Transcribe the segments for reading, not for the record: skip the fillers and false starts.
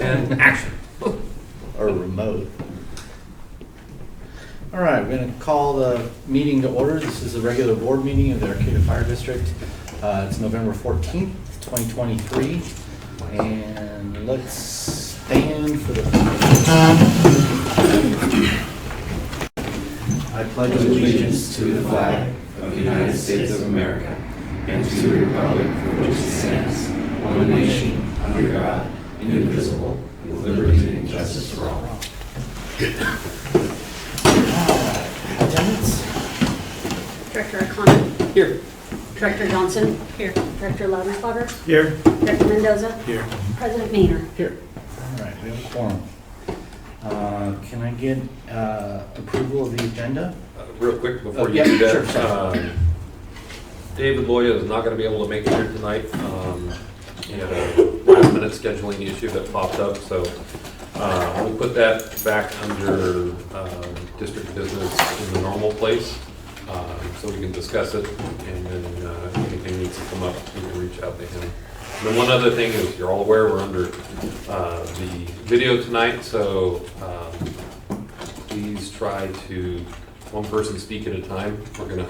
And action. Or remote. All right, we're going to call the meeting to order. This is a regular board meeting of the Arcata Fire District. It's November 14th, 2023. And let's stand for the I pledge allegiance to the flag of the United States of America and to the republic for which it stands, one nation, under God, indivisible, with liberty and justice for all. Attendance? Director Arcata. Here. Director Johnson. Here. Director Louderslaughter. Here. Director Mendoza. Here. President Maynard. Here. All right, we have a quorum. Can I get approval of the agenda? Real quick before you yeah, do that, sure, David Loya is not going to be able to make it here tonight. He had a last-minute scheduling issue that popped up, so we'll put that back under district business in the normal place, so we can discuss it, and then if anything needs to come up, we can reach out to him. And then one other thing is, you're all aware we're under the video tonight, so please try to one person speak at a time. We're gonna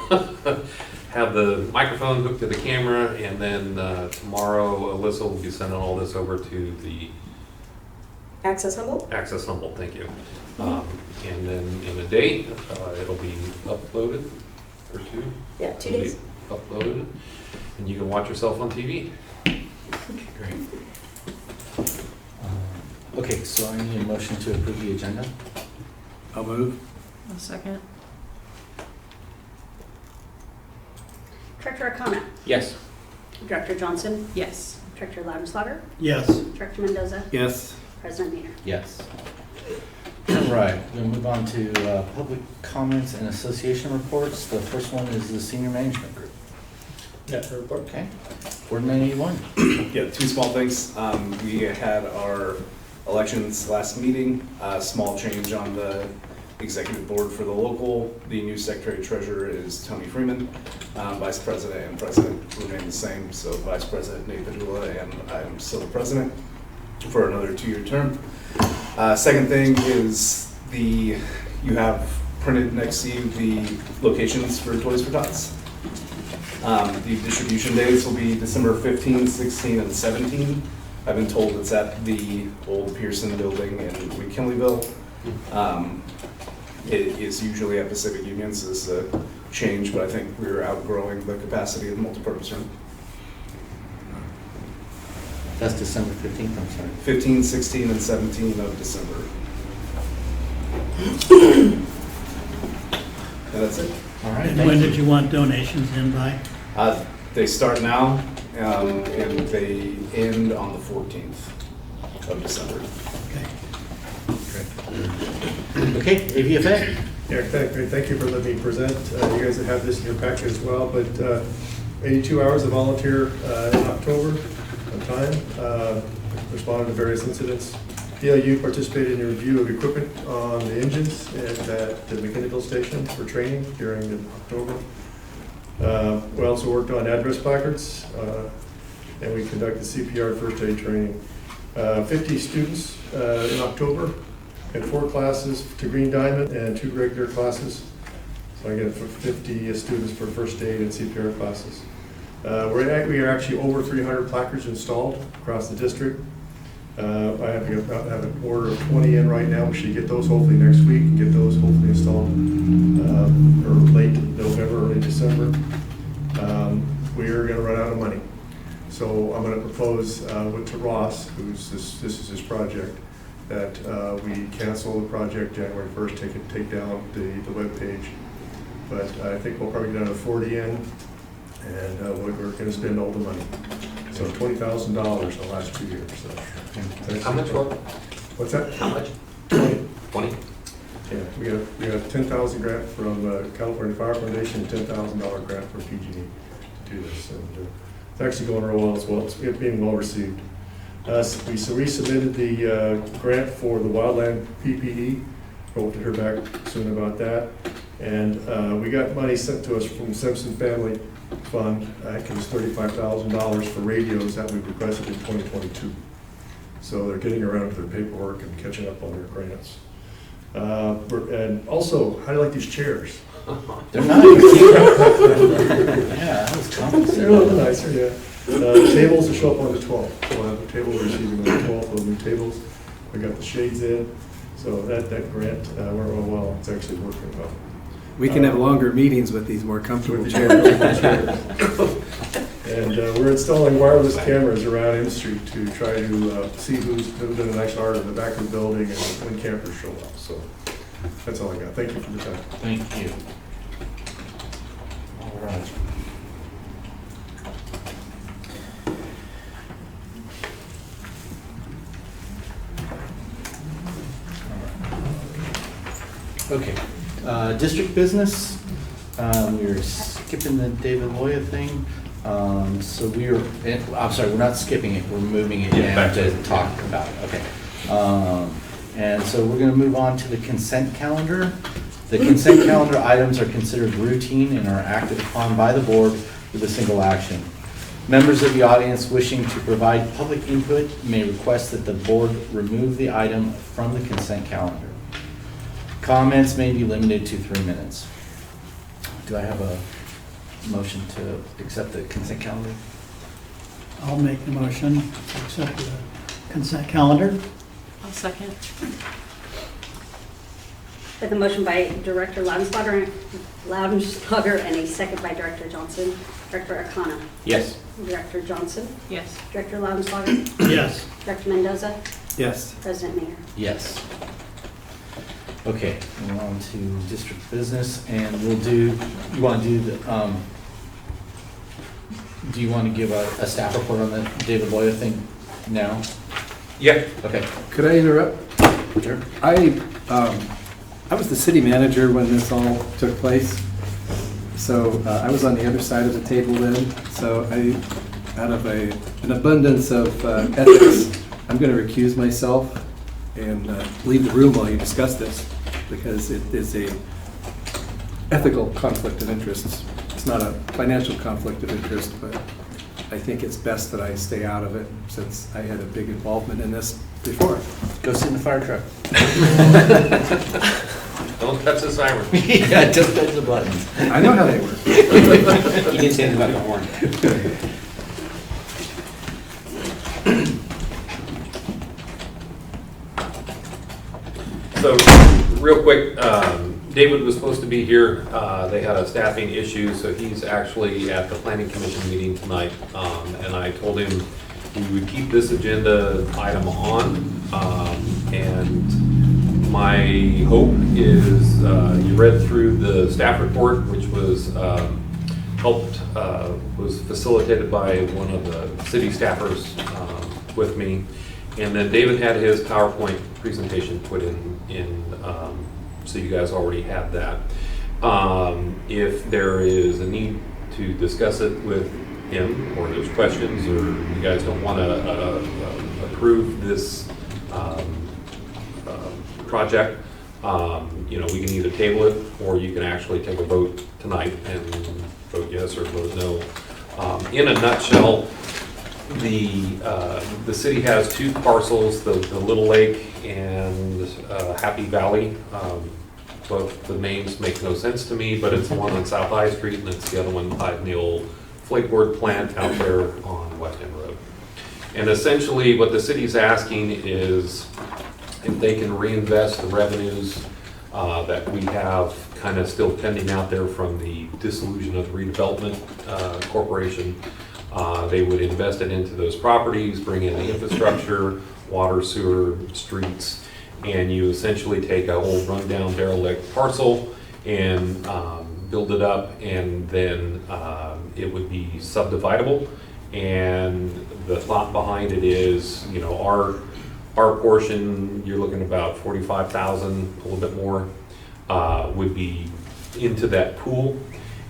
have the microphone hooked to the camera, and then tomorrow Alyssa will be sending all this over to the Access Humboldt. Access Humboldt, thank you. And then in a day, it'll be uploaded, or two? Yeah, 2 It'll be days. uploaded, and you can watch yourself on TV. Great. Okay, so I need a motion to approve the agenda. I'll move. A second. Director Arcata. Yes. Director Johnson. Yes. Director Louderslaughter. Yes. Director Mendoza. Yes. President Maynard. Yes. All right, we'll move on to public comments and association reports. The first one is the senior management group. Yeah, report. Okay. Board 981. Yeah, two small things. We had our elections last meeting, small change on the executive board for the local. The new secretary treasurer is Tony Freeman. Vice president and president remain the same. So Vice President Nate Padula, and I'm still the president for another 2-year term. Second thing is you have printed next to you the locations for Toys for Tots. The distribution days will be December 15, 16, and 17. I've been told it's at the old Pearson building in McKinleyville. It is usually at Pacific Union, so this is a change, but I think we're outgrowing the capacity of the multipurpose room. That's December 15th, I'm sorry. 15, 16, and 17 of December. And that's it. All right. And when did you want donations in by? They start now, and they end on the 14th of December. Okay. Okay, AVFA. Yeah, thank you for letting me present. You guys have this in your packet as well, but 82 hours of volunteer in October of time, responded to various incidents. DLU participated in a review of equipment on the engines at the McKinneyville station for training during October. We also worked on address placards, and we conducted CPR first aid training. 50 students in October, and 4 classes to Green Diamond and 2 regular classes. So I get 50 students for first aid and CPR classes. We are actually over 300 placards installed across the district. I have an order of 20 in right now. We should get those hopefully next week and get those hopefully installed or late November, early December. We are going to run out of money. So I'm going to propose to Ross, this is his project, that we cancel the project January 1st, take down the web page. But I think we'll probably get another 40 in, and we're going to spend all the money. So $20,000 in the last 2 years. So How much work? What's that? How much? 20? Yeah, we got a $10,000 grant from California Fire Foundation, $10,000 grant from PG&E to do this, and it's actually going real well as well. It's being well received. We resubmitted the grant for the wildland PPE. Hope to hear back soon about that. And we got money sent to us from Simpson Family Fund. I think it was $35,000 for radios that we requested in 2022. So they're getting around to their paperwork and catching up on their grants. And also, how do you like these chairs? They're nice. Yeah, that was They're a little compensated. nicer, yeah. Tables will show up on the 12th. We'll have a table receiving on the 12th, those new tables. We got the shades in, so that grant went real well. It's actually working well. We can have longer meetings with these more comfortable With chairs. the chairs. And we're installing wireless cameras around M Street to try to see who's done a nice art in the back of the building and when campers show up. So that's all I got. Thank you for the time. Thank you. All right. Okay, district business, we were skipping the David Loya thing. So I'm sorry, we're not skipping it, we're moving it Yeah, down back to to- talk about it, okay. And so we're gonna move on to the consent calendar. The consent calendar items are considered routine and are acted upon by the board with a single action. Members of the audience wishing to provide public input may request that the board remove the item from the consent calendar. Comments may be limited to 3 minutes. Do I have a motion to accept the consent calendar? I'll make the motion to accept the consent calendar. I'll second. With a motion by Director Loudenslager and a second by Director Johnson. Director Arcata. Yes. Director Johnson. Yes. Director Loudenslager. Yes. Director Mendoza. Yes. President Mayer. Yes. Okay, we're on to district business, and we'll do, you want to do the, do you want to give a staff report on the David Loya thing now? Yeah. Okay, Could I interrupt? sure. I was the city manager when this all took place, so I was on the other side of the table then. So out of an abundance of ethics, I'm going to recuse myself and leave the room while you discuss this, because it is a ethical conflict of interest. It's not a financial conflict of interest, but I think it's best that I stay out of it since I had a big involvement in this before. Go sit in the fire truck. Don't touch the siren. Yeah, just touch the buttons. I know how they work. You can say anything about the horn. So, real quick, David was supposed to be here. They had a staffing issue, so he's actually at the planning commission meeting tonight. And I told him we would keep this agenda item on. And my hope is, you read through the staff report, which was was facilitated by one of the city staffers with me. And then David had his PowerPoint presentation put in, so you guys already have that. If there is a need to discuss it with him, or there's questions, or you guys don't want to approve this project, we can either table it, or you can actually take a vote tonight and vote yes or vote no. In a nutshell, the city has two parcels, the Little Lake and Happy Valley. Both the names make no sense to me, but it's the one on South High Street and it's the other one by the old flakeboard plant out there on West End Road. And essentially what the city's asking is if they can reinvest the revenues that we have kind of still pending out there from the dissolution of the redevelopment corporation. They would invest it into those properties, bring in the infrastructure, water, sewer, streets, and you essentially take a old rundown derelict parcel and build it up, and then it would be subdividable. And the thought behind it is, our portion, you're looking about 45,000, a little bit more, would be into that pool.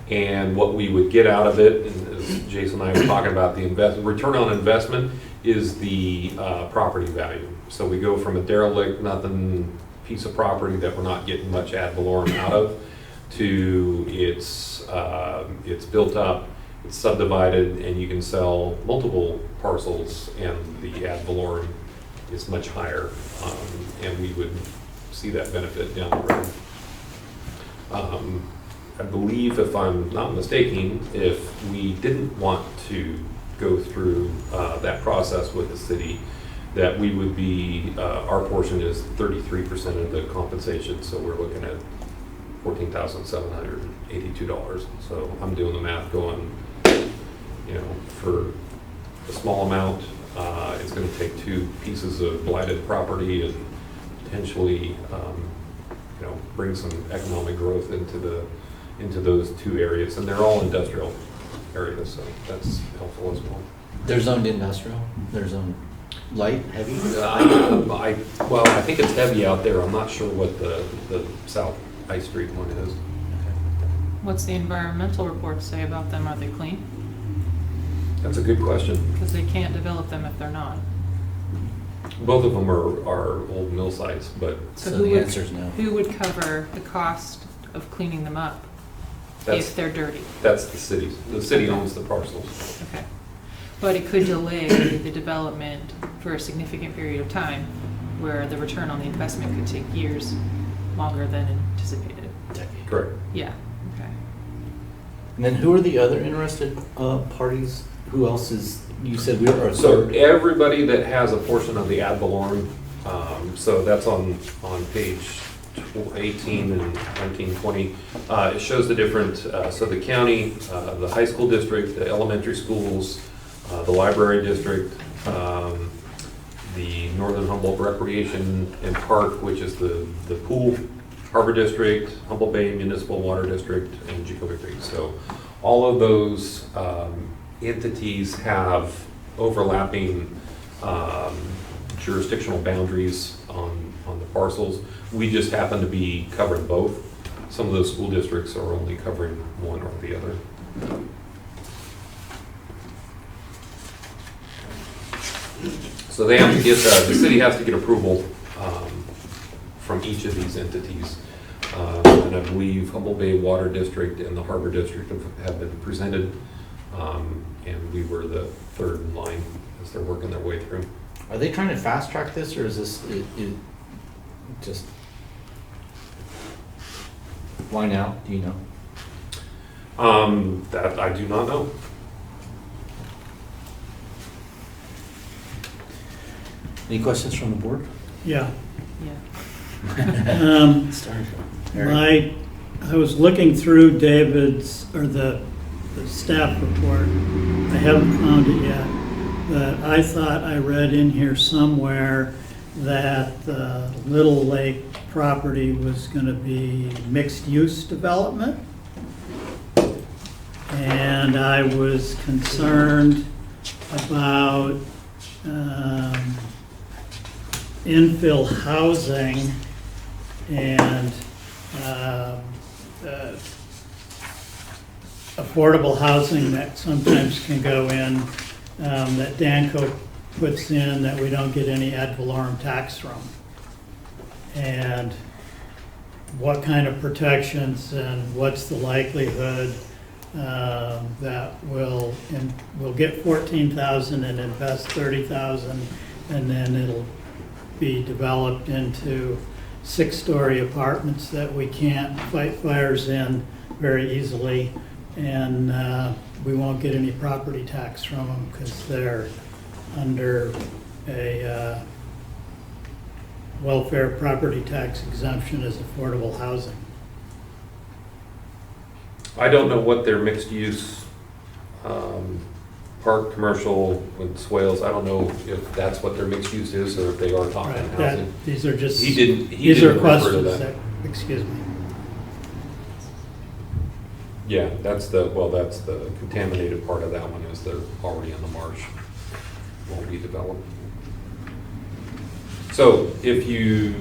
And what we would get out of it, and as Jason and I were talking about, the return on investment is the property value. So we go from a derelict, nothing piece of property that we're not getting much ad valorem out of, to it's built up, it's subdivided, and you can sell multiple parcels, and the ad valorem is much higher, and we would see that benefit down the road. I believe, if I'm not mistaken, if we didn't want to go through that process with the city, that we would be, our portion is 33% of the compensation, so we're looking at $14,782. So I'm doing the math going, for a small amount, it's going to take 2 pieces of blighted property and potentially, bring some economic growth into those 2 areas, and they're all industrial areas, so that's helpful as well. They're zoned industrial, they're zoned light, heavy? I think it's heavy out there. I'm not sure what the South High Street one is. What's the environmental report say about them? Are they clean? That's a good question. Because they can't develop them if they're not. Both of them are old mill sites, but So who the would- answer is no. Who would cover the cost of cleaning them up that's if they're dirty? that's the city's. The city owns the parcels. Okay. But it could delay the development for a significant period of time where the return on the investment could take years longer than anticipated. Correct. Yeah, okay. And then who are the other interested parties? Who else is, you said we are, So everybody that has a portion of the ad valorem, so that's on page 18 and 19, 20. It shows the different, so the county, the high school district, the elementary schools, the library district, the Northern Humboldt Recreation and Park, which is the pool, Harbor District, Humboldt Bay Municipal Water District, and Jacoby Creek. So all of those entities have overlapping jurisdictional boundaries on the parcels. We just happen to be covering both. Some of those school districts are only covering one or the other. So they have to get, the city has to get approval from each of these entities. And I believe Humboldt Bay Water District and the Harbor District have been presented. And we were the third in line as they're working their way through. are they trying to fast track this, or is this, just, why now, do you know? That I do not know. Any questions from the board? Yeah. Yeah. Sorry. I was looking through David's, or the staff report. I haven't found it yet, but I thought I read in here somewhere that the Little Lake property was gonna be mixed-use development. And I was concerned about infill housing and affordable housing that sometimes can go in, that Danco puts in that we don't get any ad valorem tax from. And what kind of protections and what's the likelihood that we'll get 14,000 and invest 30,000, and then it'll be developed into 6-story apartments that we can't fight fires in very easily, and we won't get any property tax from them because they're under a welfare property tax exemption as affordable housing. I don't know what their mixed use park, commercial with swales. I don't know if that's what their mixed use is or if they are talking Right, housing. these are just, He didn't these are refer to questions that. that, excuse me. Yeah, that's the contaminated part of that one is they're already in the marsh. Won't be developed. So if you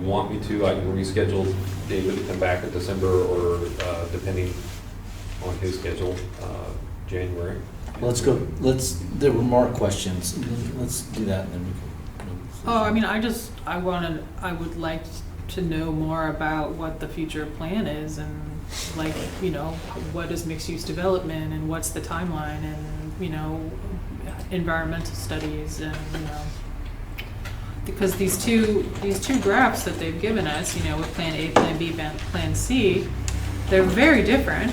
want me to, I can reschedule David to come back in December or depending on his schedule, January. Let's go, there were more questions. Let's do that and then we can. Oh, I mean, I would like to know more about what the future plan is and like, what is mixed use development and what's the timeline and, environmental studies and, because these two graphs that they've given us, you know, with Plan A, Plan B, Plan C, they're very different,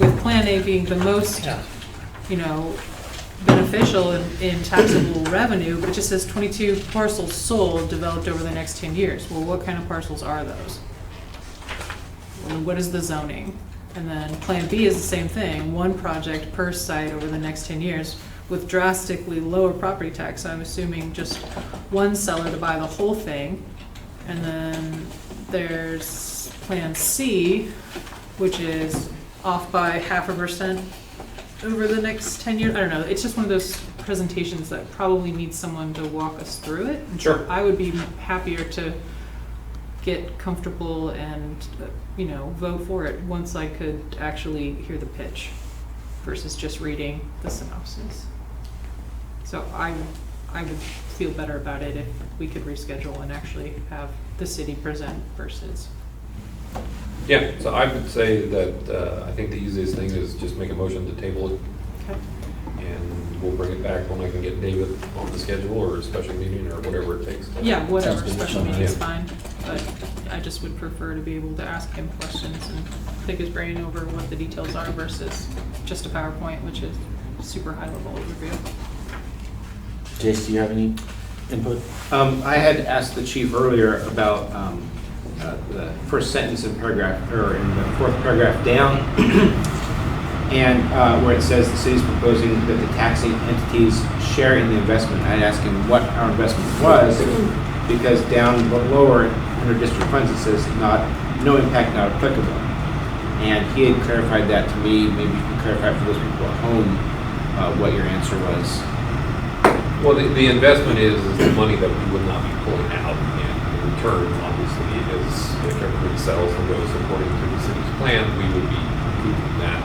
with Plan A being the most, you know, beneficial in taxable revenue, but it just says 22 parcels sold, developed over the next 10 years. Well, what kind of parcels are those? Well, what is the zoning? And then Plan B is the same thing, one project per site over the next 10 years with drastically lower property tax. So I'm assuming just one seller to buy the whole thing. And then there's Plan C, which is off by 0.5% over the next 10 years. I don't know. It's just one of those presentations that probably needs someone to walk us through it. And Sure. I would be happier to get comfortable and, you know, vote for it once I could actually hear the pitch versus just reading the synopsis. So I would feel better about it if we could reschedule and actually have the city present versus. Yeah, so I would say that I think the easiest thing is just make a motion to table it, Okay. and we'll bring it back when I can get David on the schedule or a special meeting or whatever it takes. Yeah, whatever, Sounds good. special meeting's Yeah. fine, but I just would prefer to be able to ask him questions and pick his brain over what the details are versus just a PowerPoint, which is super high level overview. Jace, do you have any input? I had asked the chief earlier about the first sentence in paragraph, or in the fourth paragraph down, and where it says the city's proposing that the taxing entities share in the investment. I'd asked him what our investment was, because down lower under district funds it says no impact, not applicable. And he had clarified that to me. Maybe you can clarify for those people at home what your answer was. Well, the investment is the money that we would not be pulling out, and the return, obviously, is if everybody sells and goes according to the city's plan, we would be keeping that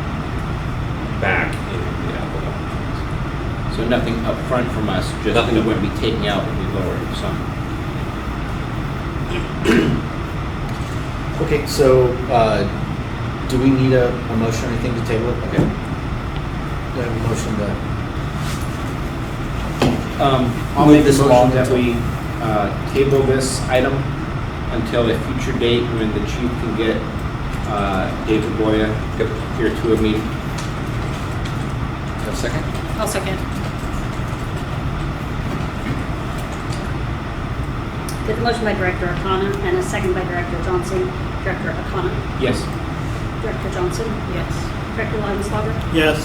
back in the applicant. So nothing up front from us, just Nothing we up wouldn't be taking out if we lowered some. Okay, so do we need a motion or anything to table it? Okay. Do I have a motion to? I'll Move make a this motion along that until- we table this item until a future date when the chief can get David Boya here to a meeting. A second? I'll second. With a motion by Director Arcata and a second by Director Johnson. Director Arcata, Yes. Director Johnson, Yes. Director Laudenslager, Yes.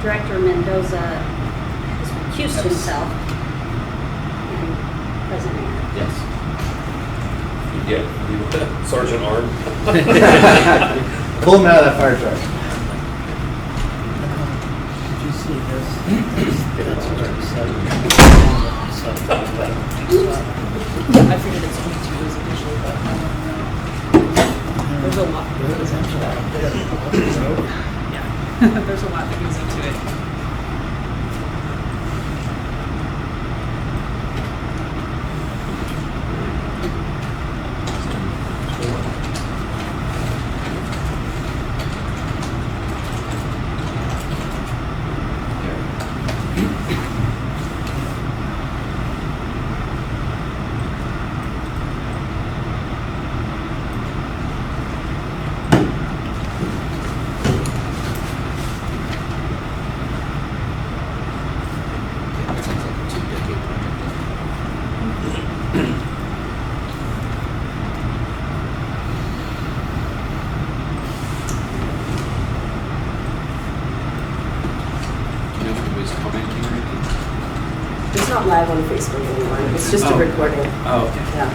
Director Mendoza has recused himself, and President Mayor. Yes. Yeah, Sergeant Arm. Pull him out of that fire truck. Did you see this? That's what it said. I figured it's 22 was initially, but I don't know. There's a lot that goes into that. Yeah, there's a lot that goes into it. Do you know if anybody's commenting or anything? It's not live on Facebook anymore, it's just a Oh. recording, Oh, okay. yeah.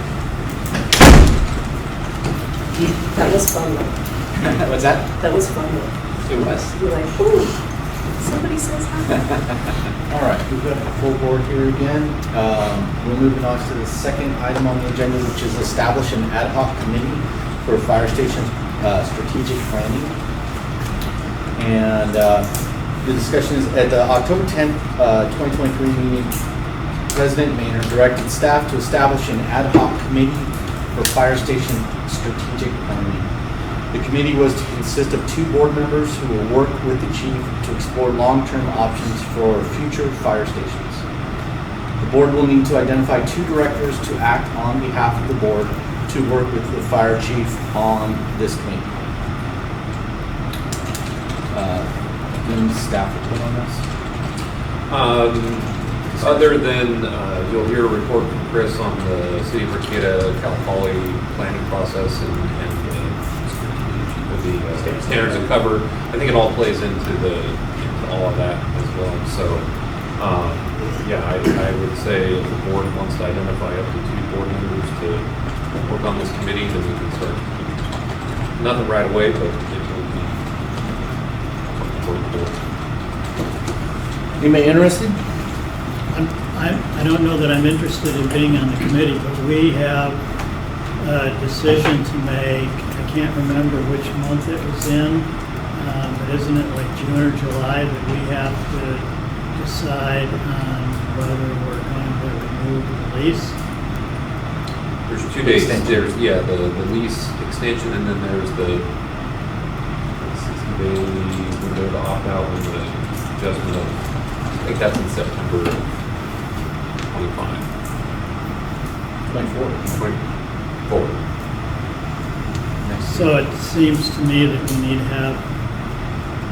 That was fun though, What's that? that was fun though. It was. You're like, ooh, somebody says hi. All right, we've got a full board here again. We're moving on to the second item on the agenda, which is establish an ad hoc committee for fire station strategic planning. And the discussion is at the October 10th, 2023 meeting, President Maynard directed staff to establish an ad hoc committee for fire station strategic planning. The committee was to consist of 2 board members who will work with the chief to explore long-term options for future fire stations. The board will need to identify 2 directors to act on behalf of the board to work with the fire chief on this committee. Any staff report on this? Other than, you'll hear a report from Chris on the City of Arcata, Cal Poly planning process and the standards of cover. I think it all plays into all of that as well. So, yeah, I would say if the board wants to identify up to 2 board members to work on this committee, then we can start. Nothing right away, but it will be. Anybody interested? I don't know that I'm interested in being on the committee, but we have a decision to make. I can't remember which month it was in, but isn't it like June or July that we have to decide on whether we're going to remove the lease? There's 2 days. There's, yeah, the lease extension, and then there's the 60-day window to opt out when the adjustment of, I think that's in September of 25. 24. 24. So it seems to me that we need to have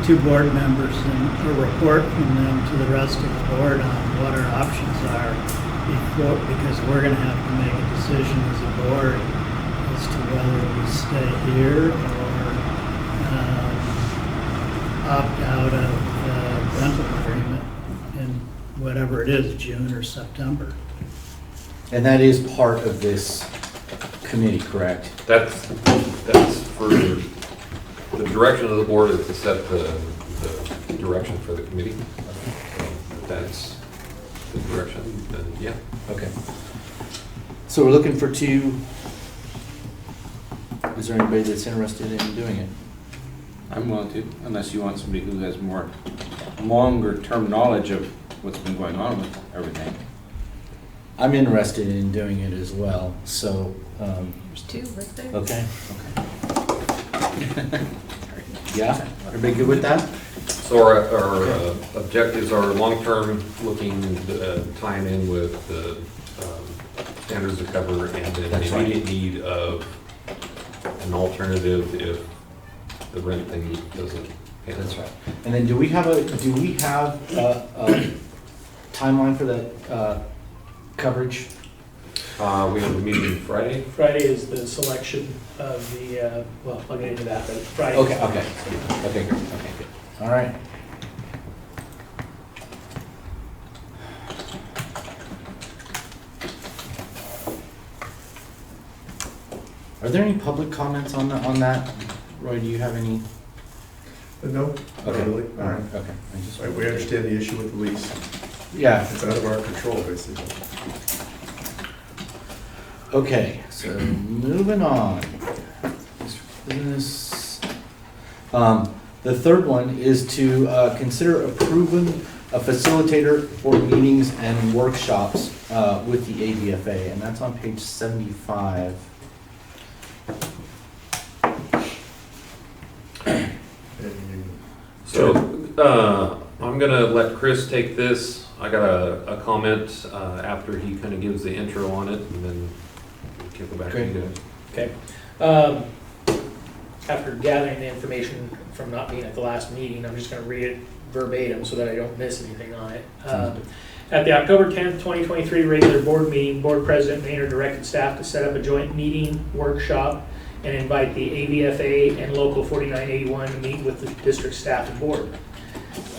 2 board members and a report from them to the rest of the board on what our options are because we're going to have to make a decision as a board as to whether we stay here or opt out of the rental agreement in whatever it is, June or September. And that is part of this committee, correct? That's for the direction of the board is to set the direction for the committee. If that's the direction, then yeah. Okay. So we're looking for 2. Is there anybody that's interested in doing it? I'm willing to, unless you want somebody who has more longer-term knowledge of what's been going on with everything. I'm interested in doing it as well, so. There's 2 right there. Okay. Yeah, everybody good with that? So our objectives are long-term, looking tying in with the standards of cover and the That's right. immediate need of an alternative if the rent thing doesn't pan out. That's right. And then do we have a timeline for that coverage? We have a meeting Friday. Friday is the selection of the, well, I'll get into that, but Friday. Okay, great, okay, good, all right. Are there any public comments on that? Roy, do you have any? No, not Okay, really. all right, okay. We understand the issue with the lease. Yeah. It's out of our control, basically. Okay, so moving on. Business. The third one is to consider approving a facilitator for meetings and workshops with the ABFA, and that's on page 75. So I'm gonna let Chris take this. I got a comment after he kind of gives the intro on it, and then we can go back to you guys. Okay. After gathering the information from not being at the last meeting, I'm just going to read it verbatim so that I don't miss anything on it. At the October 10th, 2023 regular board meeting, Board President Maynard directed staff to set up a joint meeting workshop and invite the ABFA and Local 4981 to meet with the district staff and board.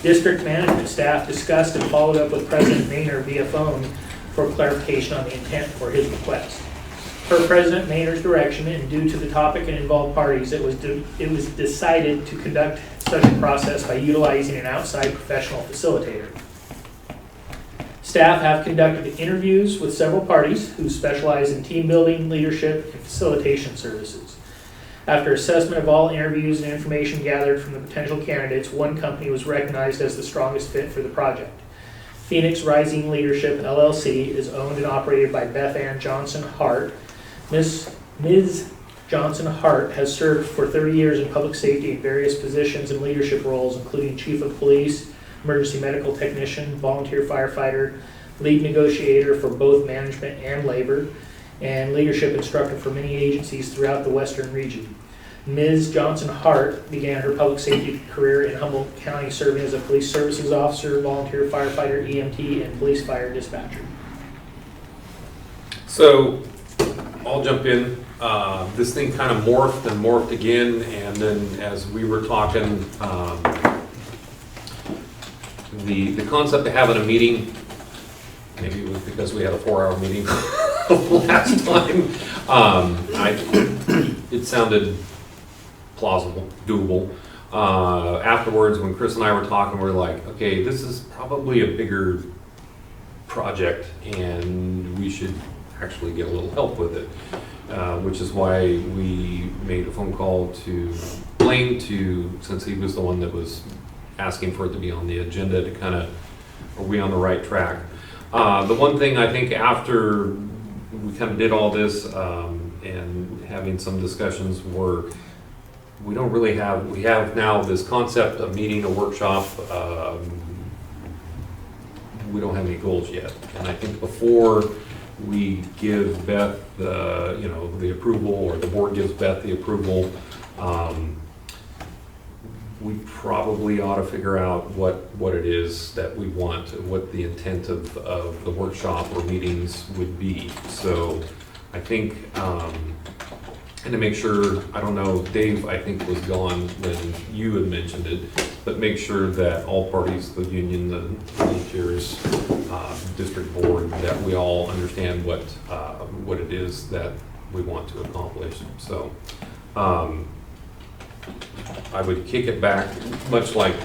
District management staff discussed and followed up with President Maynard via phone for clarification on the intent for his request. Per President Maynard's direction and due to the topic and involved parties, it was decided to conduct such a process by utilizing an outside professional facilitator. Staff have conducted interviews with several parties who specialize in team building, leadership, and facilitation services. After assessment of all interviews and information gathered from the potential candidates, one company was recognized as the strongest fit for the project. Phoenix Rising Leadership LLC is owned and operated by Beth Ann Johnson Hart. Ms. Johnson Hart has served for 30 years in public safety in various positions and leadership roles, including Chief of Police, Emergency Medical Technician, Volunteer Firefighter, lead negotiator for both management and labor, and leadership instructor for many agencies throughout the western region. Ms. Johnson Hart began her public safety career in Humboldt County serving as a police services officer, volunteer firefighter, EMT, and police fire dispatcher. So, I'll jump in. This thing kind of morphed and morphed again, and then as we were talking, the concept of having a meeting, maybe it was because we had a 4-hour meeting last time. It sounded plausible, doable. Afterwards, when Chris and I were talking, we were like, okay, this is probably a bigger project, and we should actually get a little help with it, which is why we made a phone call to Blaine since he was the one that was asking for it to be on the agenda, to kind of, are we on the right track? The one thing I think after we kind of did all this and having some discussions were, we don't really have, we have now this concept of meeting, a workshop. We don't have any goals yet. And I think before we give Beth the approval, or the board gives Beth the approval, we probably ought to figure out what it is that we want, what the intent of the workshop or meetings would be. So I think, and to make sure, I don't know, Dave, I think was gone when you had mentioned it, but make sure that all parties, the union, the volunteers, district board, that we all understand what it is that we want to accomplish. So I would kick it back, much like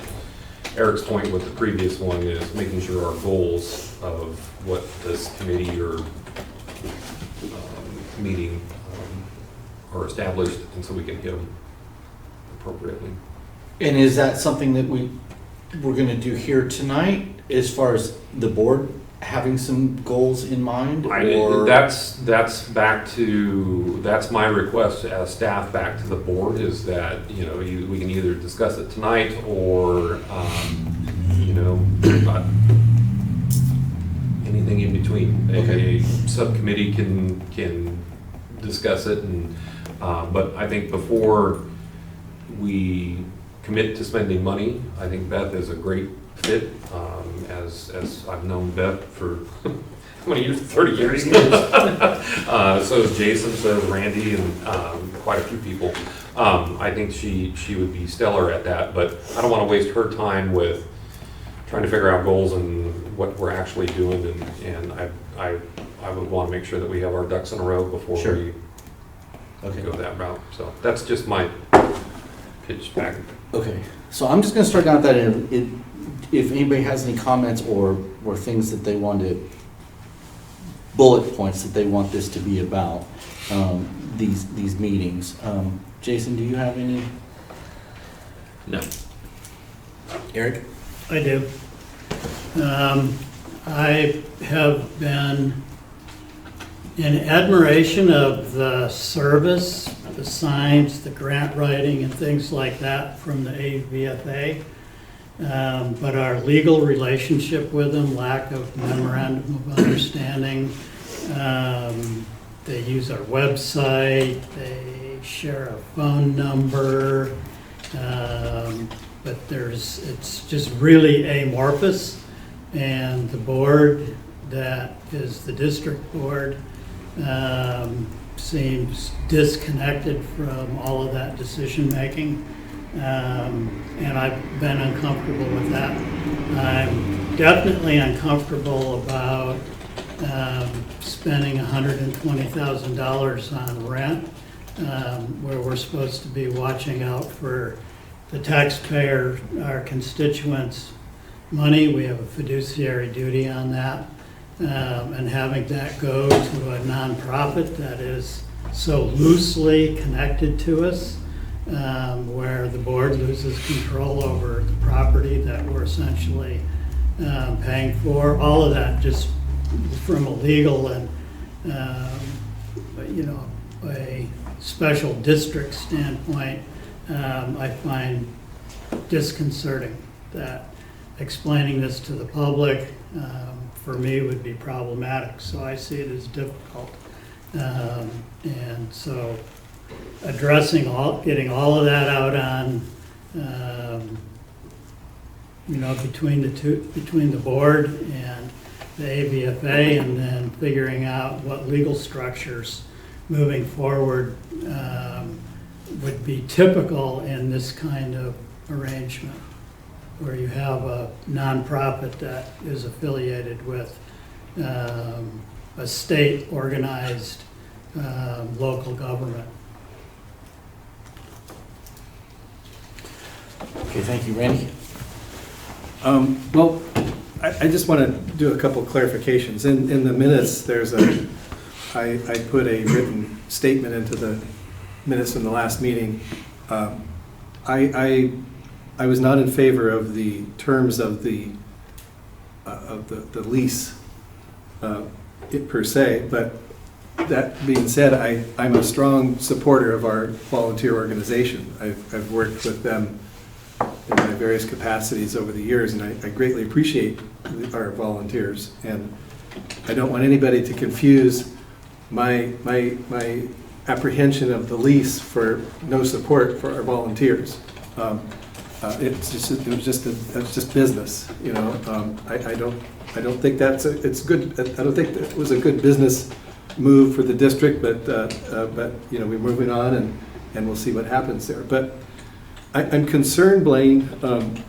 Eric's point with the previous one, is making sure our goals of what this committee or meeting are established, and so we can hit them appropriately. And is that something that we're going to do here tonight, as far as the board having some goals in mind? Or That's my request as staff back to the board, is that we can either discuss it tonight or anything in between. Okay. A subcommittee can discuss it, and but I think before we commit to spending money, I think Beth is a great fit. As I've known Beth for how many years? 30 years. So is Jason, so is Randy, and quite a few people. I think she would be stellar at that, but I don't want to waste her time with trying to figure out goals and what we're actually doing, and I would want to make sure that we have our ducks in a row before Sure. we go that route. So that's just my pitch back. Okay, so I'm just going to start down that, and if anybody has any comments or things that they want to, bullet points that they want this to be about, these meetings. Jason, do you have any? No. Eric? I do. I have been in admiration of the service, the signs, the grant writing, and things like that from the AVFA. But our legal relationship with them, lack of memorandum of understanding. They use our website, they share a phone number, but it's just really amorphous. And the board, that is the district board, seems disconnected from all of that decision-making. And I've been uncomfortable with that. I'm definitely uncomfortable about spending $120,000 on rent, where we're supposed to be watching out for the taxpayer, our constituents' money. We have a fiduciary duty on that. And having that go to a nonprofit that is so loosely connected to us, where the board loses control over the property that we're essentially paying for. All of that, just from a legal and a special district standpoint, I find disconcerting that explaining this to the public, for me, would be problematic. So I see it as difficult. And so getting all of that out on, between the board and the AVFA, and then figuring out what legal structures moving forward would be typical in this kind of arrangement, where you have a nonprofit that is affiliated with a state organized local government. Okay, thank you, Randy. Well, I just want to do a couple clarifications. In the minutes, I put a written statement into the minutes from the last meeting. I was not in favor of the terms of the lease per se, but that being said, I'm a strong supporter of our volunteer organization. I've worked with them in my various capacities over the years, and I greatly appreciate our volunteers. And I don't want anybody to confuse my apprehension of the lease for no support for our volunteers. It's just business, you know. I don't think it's good. I don't think that was a good business move for the district, but you know, we're moving on, and we'll see what happens there. But I'm concerned, Blaine, and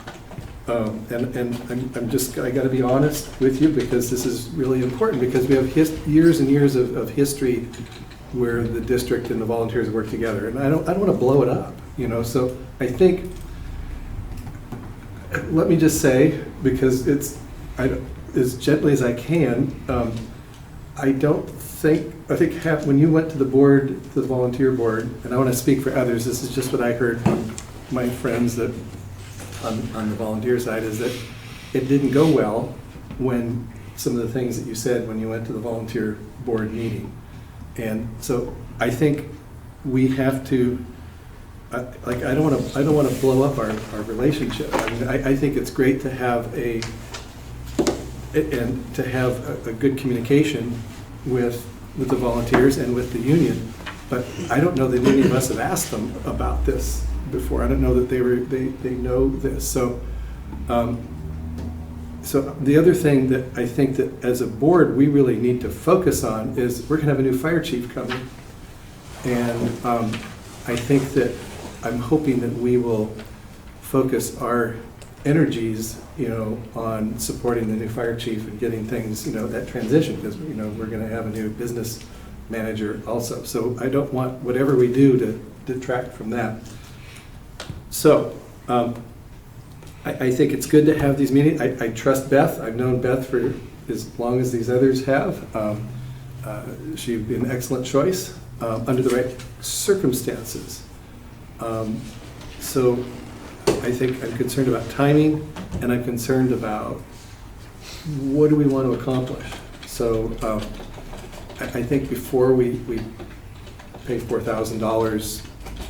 I got to be honest with you, because this is really important, because we have years and years of history where the district and the volunteers work together, and I don't want to blow it up, you know. So I think, let me just say, because as gently as I can, I think when you went to the board, the volunteer board, and I want to speak for others, this is just what I heard from my friends that on the volunteer side, is that it didn't go well when some of the things that you said when you went to the volunteer board meeting. And so I think we have to, I don't want to blow up our relationship. I mean, I think it's great to have a good communication with the volunteers and with the union, but I don't know that any of us have asked them about this before. I don't know that they know this. So so the other thing that I think that as a board we really need to focus on is we're going to have a new fire chief coming, and I think that I'm hoping that we will focus our energies, you know, on supporting the new fire chief and getting things, you know, that transition, because, you know, we're going to have a new business manager also. So I don't want whatever we do to detract from that. So I think it's good to have these meetings. I trust Beth. I've known Beth for as long as these others have. She'd be an excellent choice under the right circumstances. So I think I'm concerned about timing, and I'm concerned about what do we want to accomplish. So I think before we pay $4,000,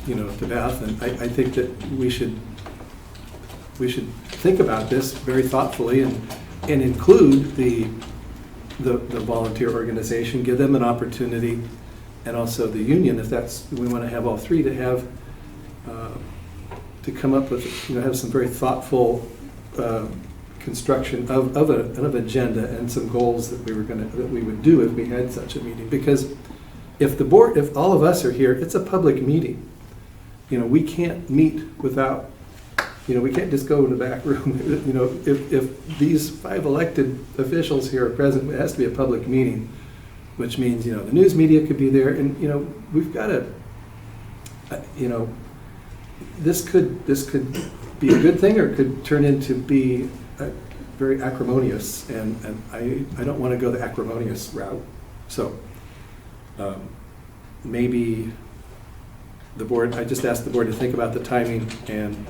you know, to Beth, and I think that we should think about this very thoughtfully and include the volunteer organization, give them an opportunity, and also the union, if we want to have all three, to have to come up with, you know, have some very thoughtful construction of an agenda and some goals that we would do if we had such a meeting. Because if all of us are here, it's a public meeting. You know, we can't meet without, you know, we can't just go in the back room. You know, if these 5 elected officials here are present, it has to be a public meeting, which means, you know, the news media could be there, and, you know, we've got to, you know, this could be a good thing, or it could turn into be very acrimonious, and I don't want to go the acrimonious route. So maybe the board, I just asked the board to think about the timing, and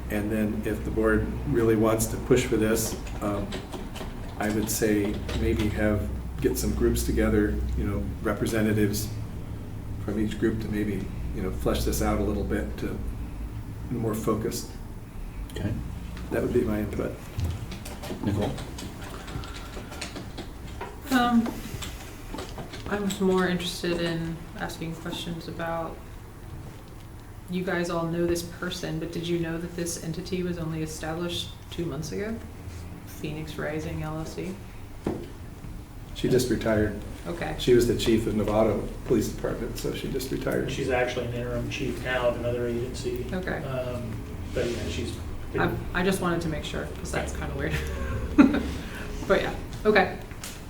then if the board really wants to push for this, I would say maybe get some groups together, you know, representatives from each group to maybe, you know, flesh this out a little bit to be more focused. Okay. That would be my input. Nicole? I was more interested in asking questions about, you guys all know this person, but did you know that this entity was only established 2 months ago? Phoenix Rising LLC? She just retired. Okay. She was the chief of Novato Police Department, so she just retired. She's actually an interim chief now of another agency. Okay. But yeah, she's. I just wanted to make sure, because that's kind of weird. But yeah, okay.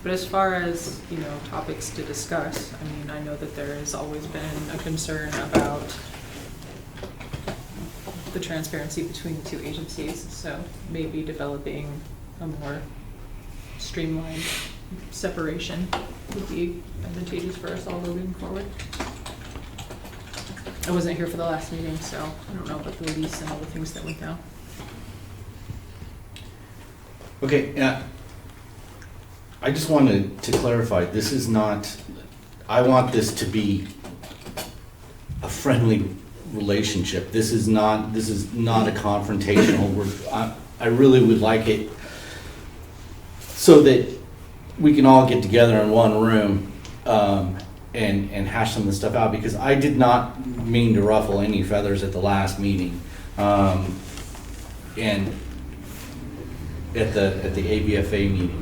But as far as, you know, topics to discuss, I mean, I know that there has always been a concern about the transparency between the two agencies, so maybe developing a more streamlined separation would be advantageous for us all moving forward. I wasn't here for the last meeting, so I don't know about the lease and all the things that went down. Okay, yeah. I just wanted to clarify, this is not, I want this to be a friendly relationship. This is not a confrontational, I really would like it so that we can all get together in one room and hash some of this stuff out, because I did not mean to ruffle any feathers at the last meeting. And at the ABFA meeting.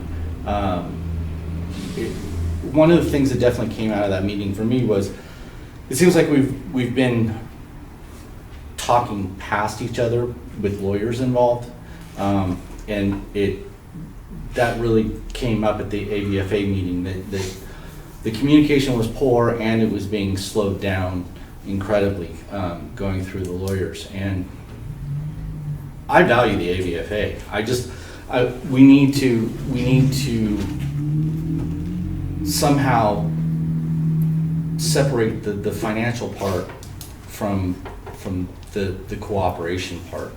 One of the things that definitely came out of that meeting for me was, it seems like we've been talking past each other with lawyers involved, and that really came up at the ABFA meeting, that the communication was poor and it was being slowed down incredibly going through the lawyers. And I value the ABFA. We need to somehow separate the financial part from the cooperation part.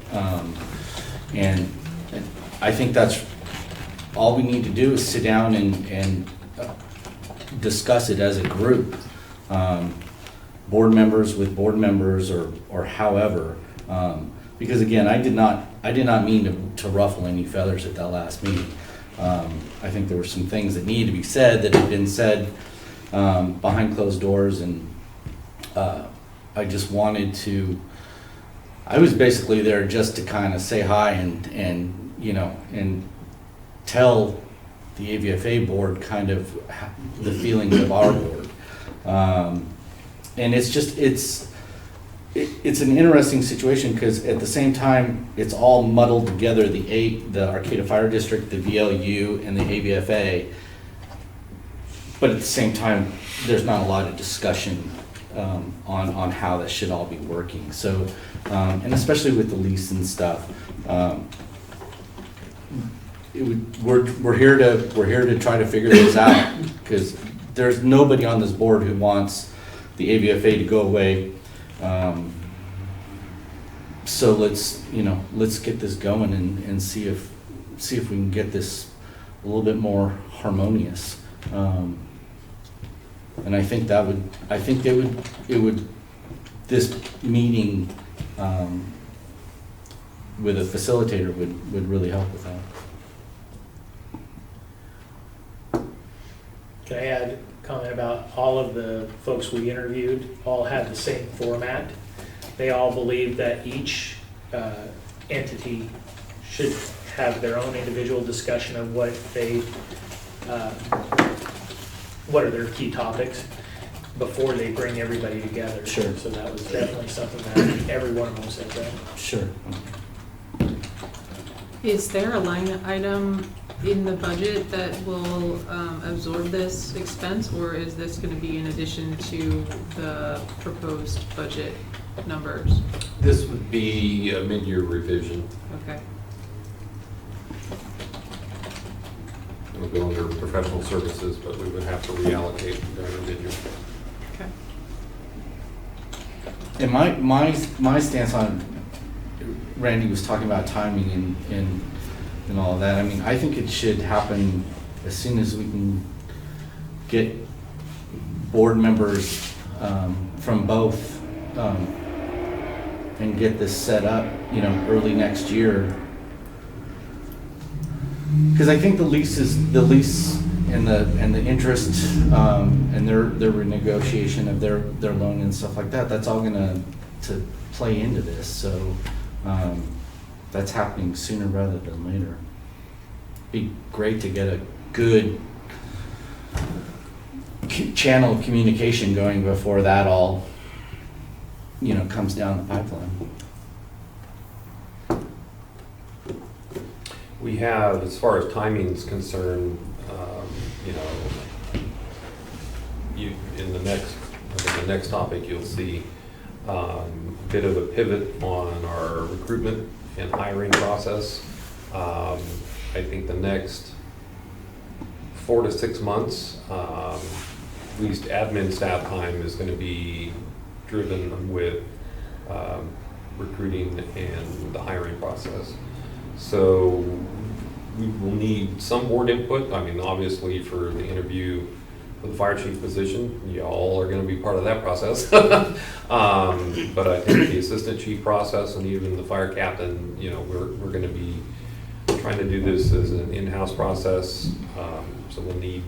And I think that's all we need to do, is sit down and discuss it as a group. Board members with board members, or however. Because again, I did not mean to ruffle any feathers at that last meeting. I think there were some things that needed to be said that had been said behind closed doors, and I just wanted to. I was basically there just to kind of say hi and you know, and tell the AVFA board kind of the feelings of our board. And it's an interesting situation, because at the same time, it's all muddled together, the Arcata Fire District, the VLU, and the ABFA. But at the same time, there's not a lot of discussion on how that should all be working. So, and especially with the lease and stuff, we're here to try to figure this out, because there's nobody on this board who wants the ABFA to go away. So let's get this going and see if we can get this a little bit more harmonious. And I think this meeting with a facilitator would really help with that. Can I add a comment about all of the folks we interviewed all had the same format? They all believe that each entity should have their own individual discussion of what are their key topics before they bring everybody together. Sure. So that was definitely something that every one of them said that. Sure. Is there a line item in the budget that will absorb this expense, or is this going to be in addition to the proposed budget numbers? This would be a mid-year revision. Okay. It'll go under professional services, but we would have to reallocate during the mid-year. Okay. And my stance on, Randy was talking about timing and all of that. I mean, I think it should happen as soon as we can get board members from both and get this set up, early next year. Because I think the lease and the interest, and their renegotiation of their loan and stuff like that, that's all gonna to play into this, so, that's happening sooner rather than later. Be great to get a good channel of communication going before that all, comes down the pipeline. We have, as far as timing is concerned, in the next topic, you'll see a bit of a pivot on our recruitment and hiring process. I think the next 4 to 6 months, at least admin staff time is going to be driven with recruiting and the hiring process. So we will need some board input. I mean, obviously for the interview for the fire chief position, y'all are going to be part of that process. But I think the assistant chief process and even the fire captain, we're going to be trying to do this as an in-house process. So we'll need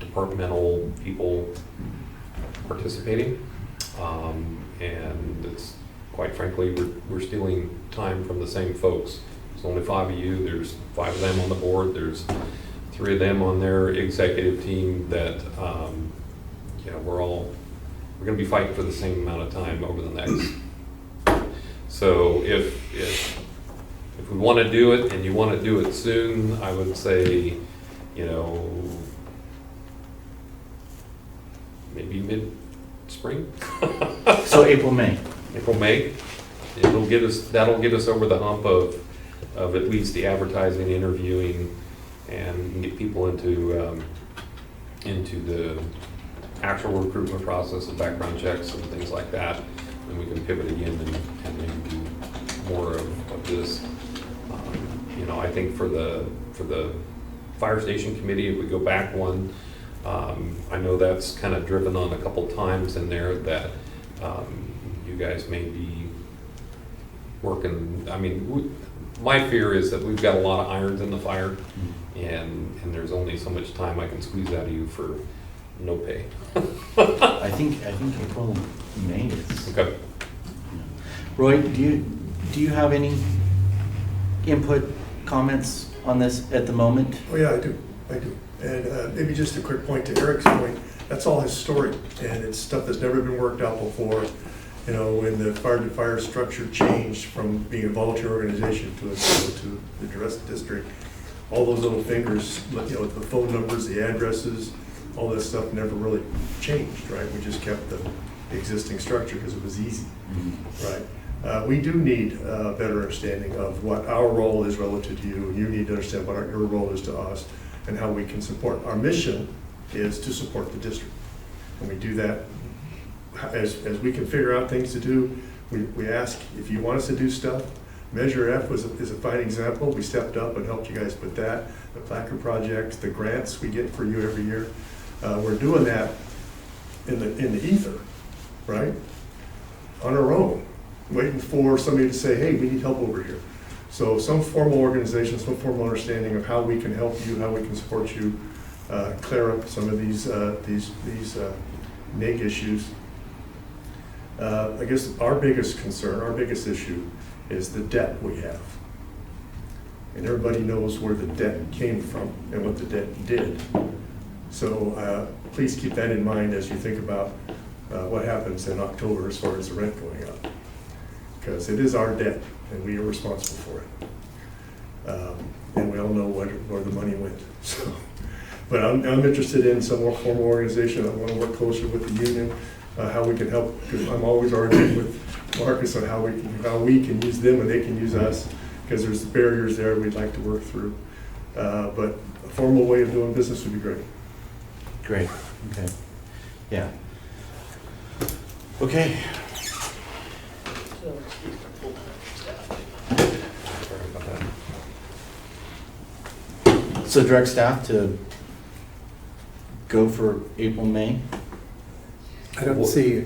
departmental people participating. And it's, quite frankly, we're stealing time from the same folks. There's only 5 of you, there's 5 of them on the board, there's 3 of them on their executive team that, we're gonna be fighting for the same amount of time over the next. So if we wanna do it and you wanna do it soon, I would say, maybe mid-spring. So April, May. April, May. That'll get us over the hump of at least the advertising, interviewing, and get people into the actual recruitment process, the background checks and things like that. And we can pivot again and maybe do more of this. I think for the fire station committee, if we go back one, I know that's kind of driven on a couple times in there that you guys may be working. I mean, my fear is that we've got a lot of irons in the fire, and there's only so much time I can squeeze out of you for no pay. I think April, May is. Okay. Roy, do you have any input, comments on this at the moment? Oh, yeah, I do. And maybe just a quick point to Eric's point, that's all historic, and it's stuff that's never been worked out before. When the fire structure changed from being a volunteer organization to the direct district, all those little fingers, the phone numbers, the addresses, all that stuff never really changed, right? We just kept the existing structure because it was easy, right? We do need a better understanding of what our role is relative to you. You need to understand what your role is to us and how we can support. Our mission is to support the district. And we do that as we can figure out things to do. We ask if you want us to do stuff. Measure F is a fine example. We stepped up and helped you guys with that. The placard project, the grants we get for you every year. We're doing that in the ether, right? On our own, waiting for somebody to say, hey, we need help over here. So some formal organization, some formal understanding of how we can help you, how we can support you, clear up some of these NAIC issues. I guess our biggest concern, our biggest issue is the debt we have. And everybody knows where the debt came from and what the debt did. So please keep that in mind as you think about what happens in October as far as the rent going up. Because it is our debt and we are responsible for it. And we all know where the money went. So, but I'm interested in some more formal organization. I want to work closer with the union, how we can help, because I'm always arguing with Marcus on how we can use them and they can use us, because there's barriers there we'd like to work through. But a formal way of doing business would be great. Great. Okay. Yeah. Okay. So direct staff to go for April, May? I don't see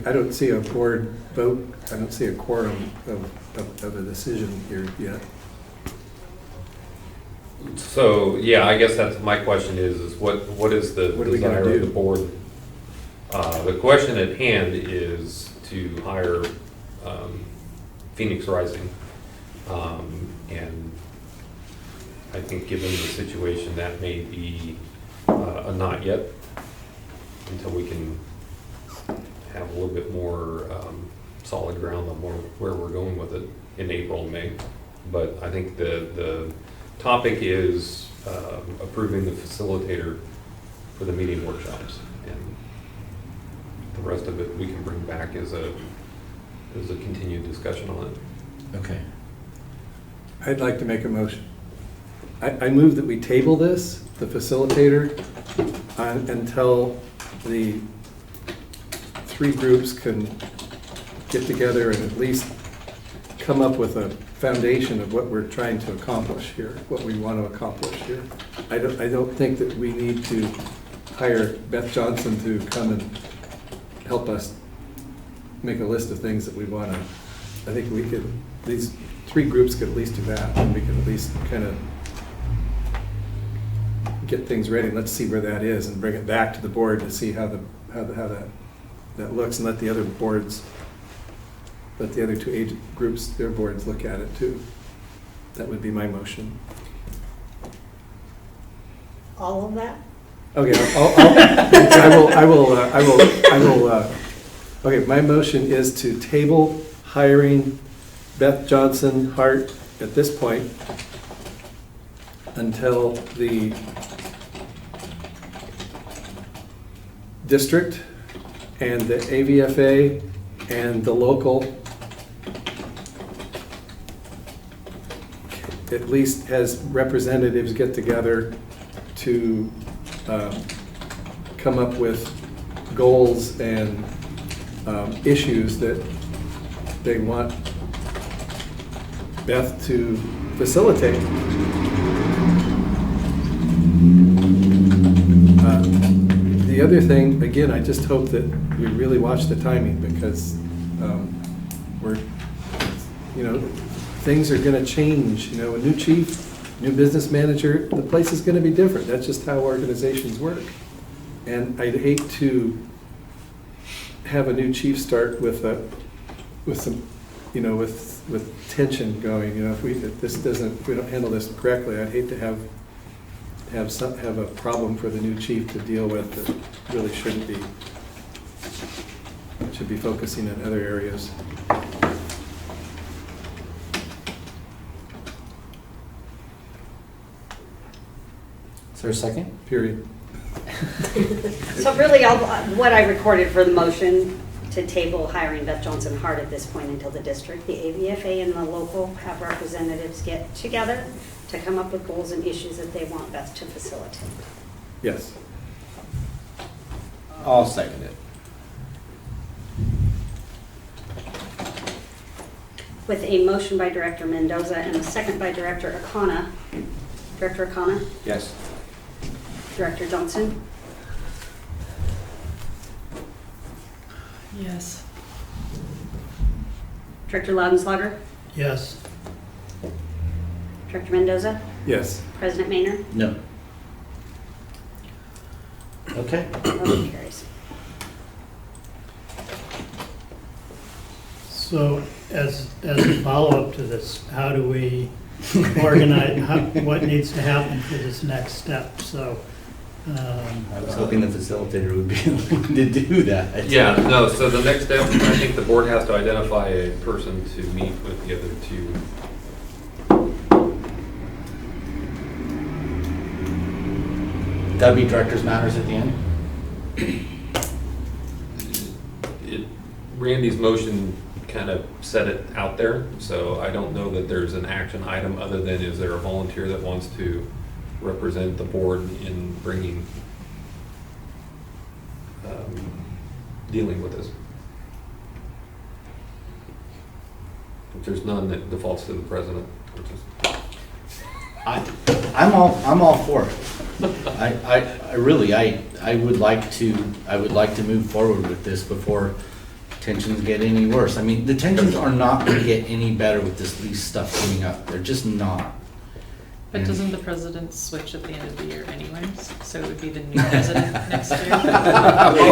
a board vote. I don't see a quorum of a decision here yet. So, yeah, I guess that's, my question is what is the What are we gonna desire of do? the board? The question at hand is to hire Phoenix Rising. And I think given the situation, that may be a not yet, until we can have a little bit more solid ground on where we're going with it in April and May. But I think the topic is approving the facilitator for the meeting workshops. And the rest of it we can bring back as a continued discussion on it. Okay. I'd like to make a motion. I move that we table this, the facilitator, until the three groups can get together and at least come up with a foundation of what we're trying to accomplish here, what we want to accomplish here. I don't think that we need to hire Beth Johnson to come and help us make a list of things that we want to. I think we could, these three groups could at least do that, and we could at least kind of get things ready. Let's see where that is and bring it back to the board to see how that looks, and let the other boards, let the other two agent groups, their boards look at it too. That would be my motion. All of that? Okay, okay, my motion is to table hiring Beth Johnson Hart at this point until the district and the AVFA and the local at least has representatives get together to come up with goals and issues that they want Beth to facilitate. The other thing, again, I just hope that we really watch the timing, because we're, things are going to change. A new chief, new business manager, the place is going to be different. That's just how organizations work. And I'd hate to have a new chief start with some, with tension going. If we don't handle this correctly, I'd hate to have a problem for the new chief to deal with that really shouldn't be. Should be focusing in other areas. Is there a second? Period. So really, what I recorded for the motion to table hiring Beth Johnson Hart at this point until the district, the AVFA and the local have representatives get together to come up with goals and issues that they want Beth to facilitate. Yes. I'll second it. With a motion by Director Mendoza and a second by Director Arcata. Director Arcata? Yes. Director Johnson? Yes. Director Loudenslager? Yes. Director Mendoza? Yes. President Maynard? No. Okay. Motion carries. So as a follow-up to this, how do we organize, what needs to happen for this next step? So, I was hoping the facilitator would be able to do that. Yeah, no, so the next step, I think the board has to identify a person to meet with the other two. That'd be director's matters at the end? Randy's motion kind of set it out there, so I don't know that there's an action item other than, is there a volunteer that wants to represent the board in bringing, dealing with this? If there's none, that defaults to the president, which is. I'm all for it. I really would like to move forward with this before tensions get any worse. I mean, the tensions are not going to get any better with this lease stuff coming up. They're just not. But doesn't the president switch at the end of the year anyways? So it would be the new president next year?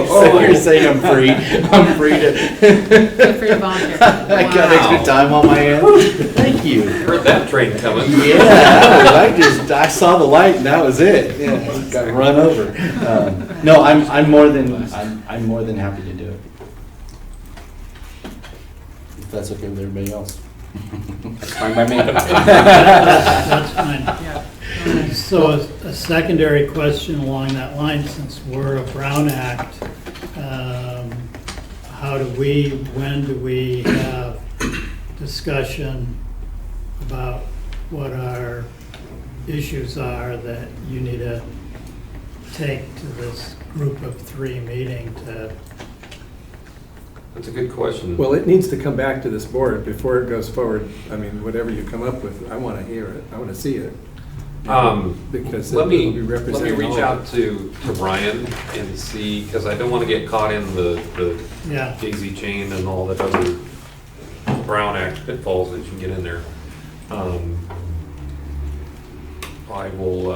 So you're saying I'm free? I'm free to. Feel free to volunteer. I got extra time on my hands. Thank you. Heard that train coming. Yeah, I saw the light and that was it. Yeah, got run over. No, I'm more than happy to do it. If that's okay with everybody else. That's fine by me. That's fine. Yeah. So a secondary question along that line, since we're a Brown Act, when do we have discussion about what our issues are that you need to take to this group of 3 meeting to? That's a good question. Well, it needs to come back to this board before it goes forward. I mean, whatever you come up with, I want to hear it. I want to see it. Because Let it me will be representing reach all of out to Ryan and see, because I don't want to get caught in the Yeah. daisy chain and all that other Brown Act pitfalls that you can get in there. I will,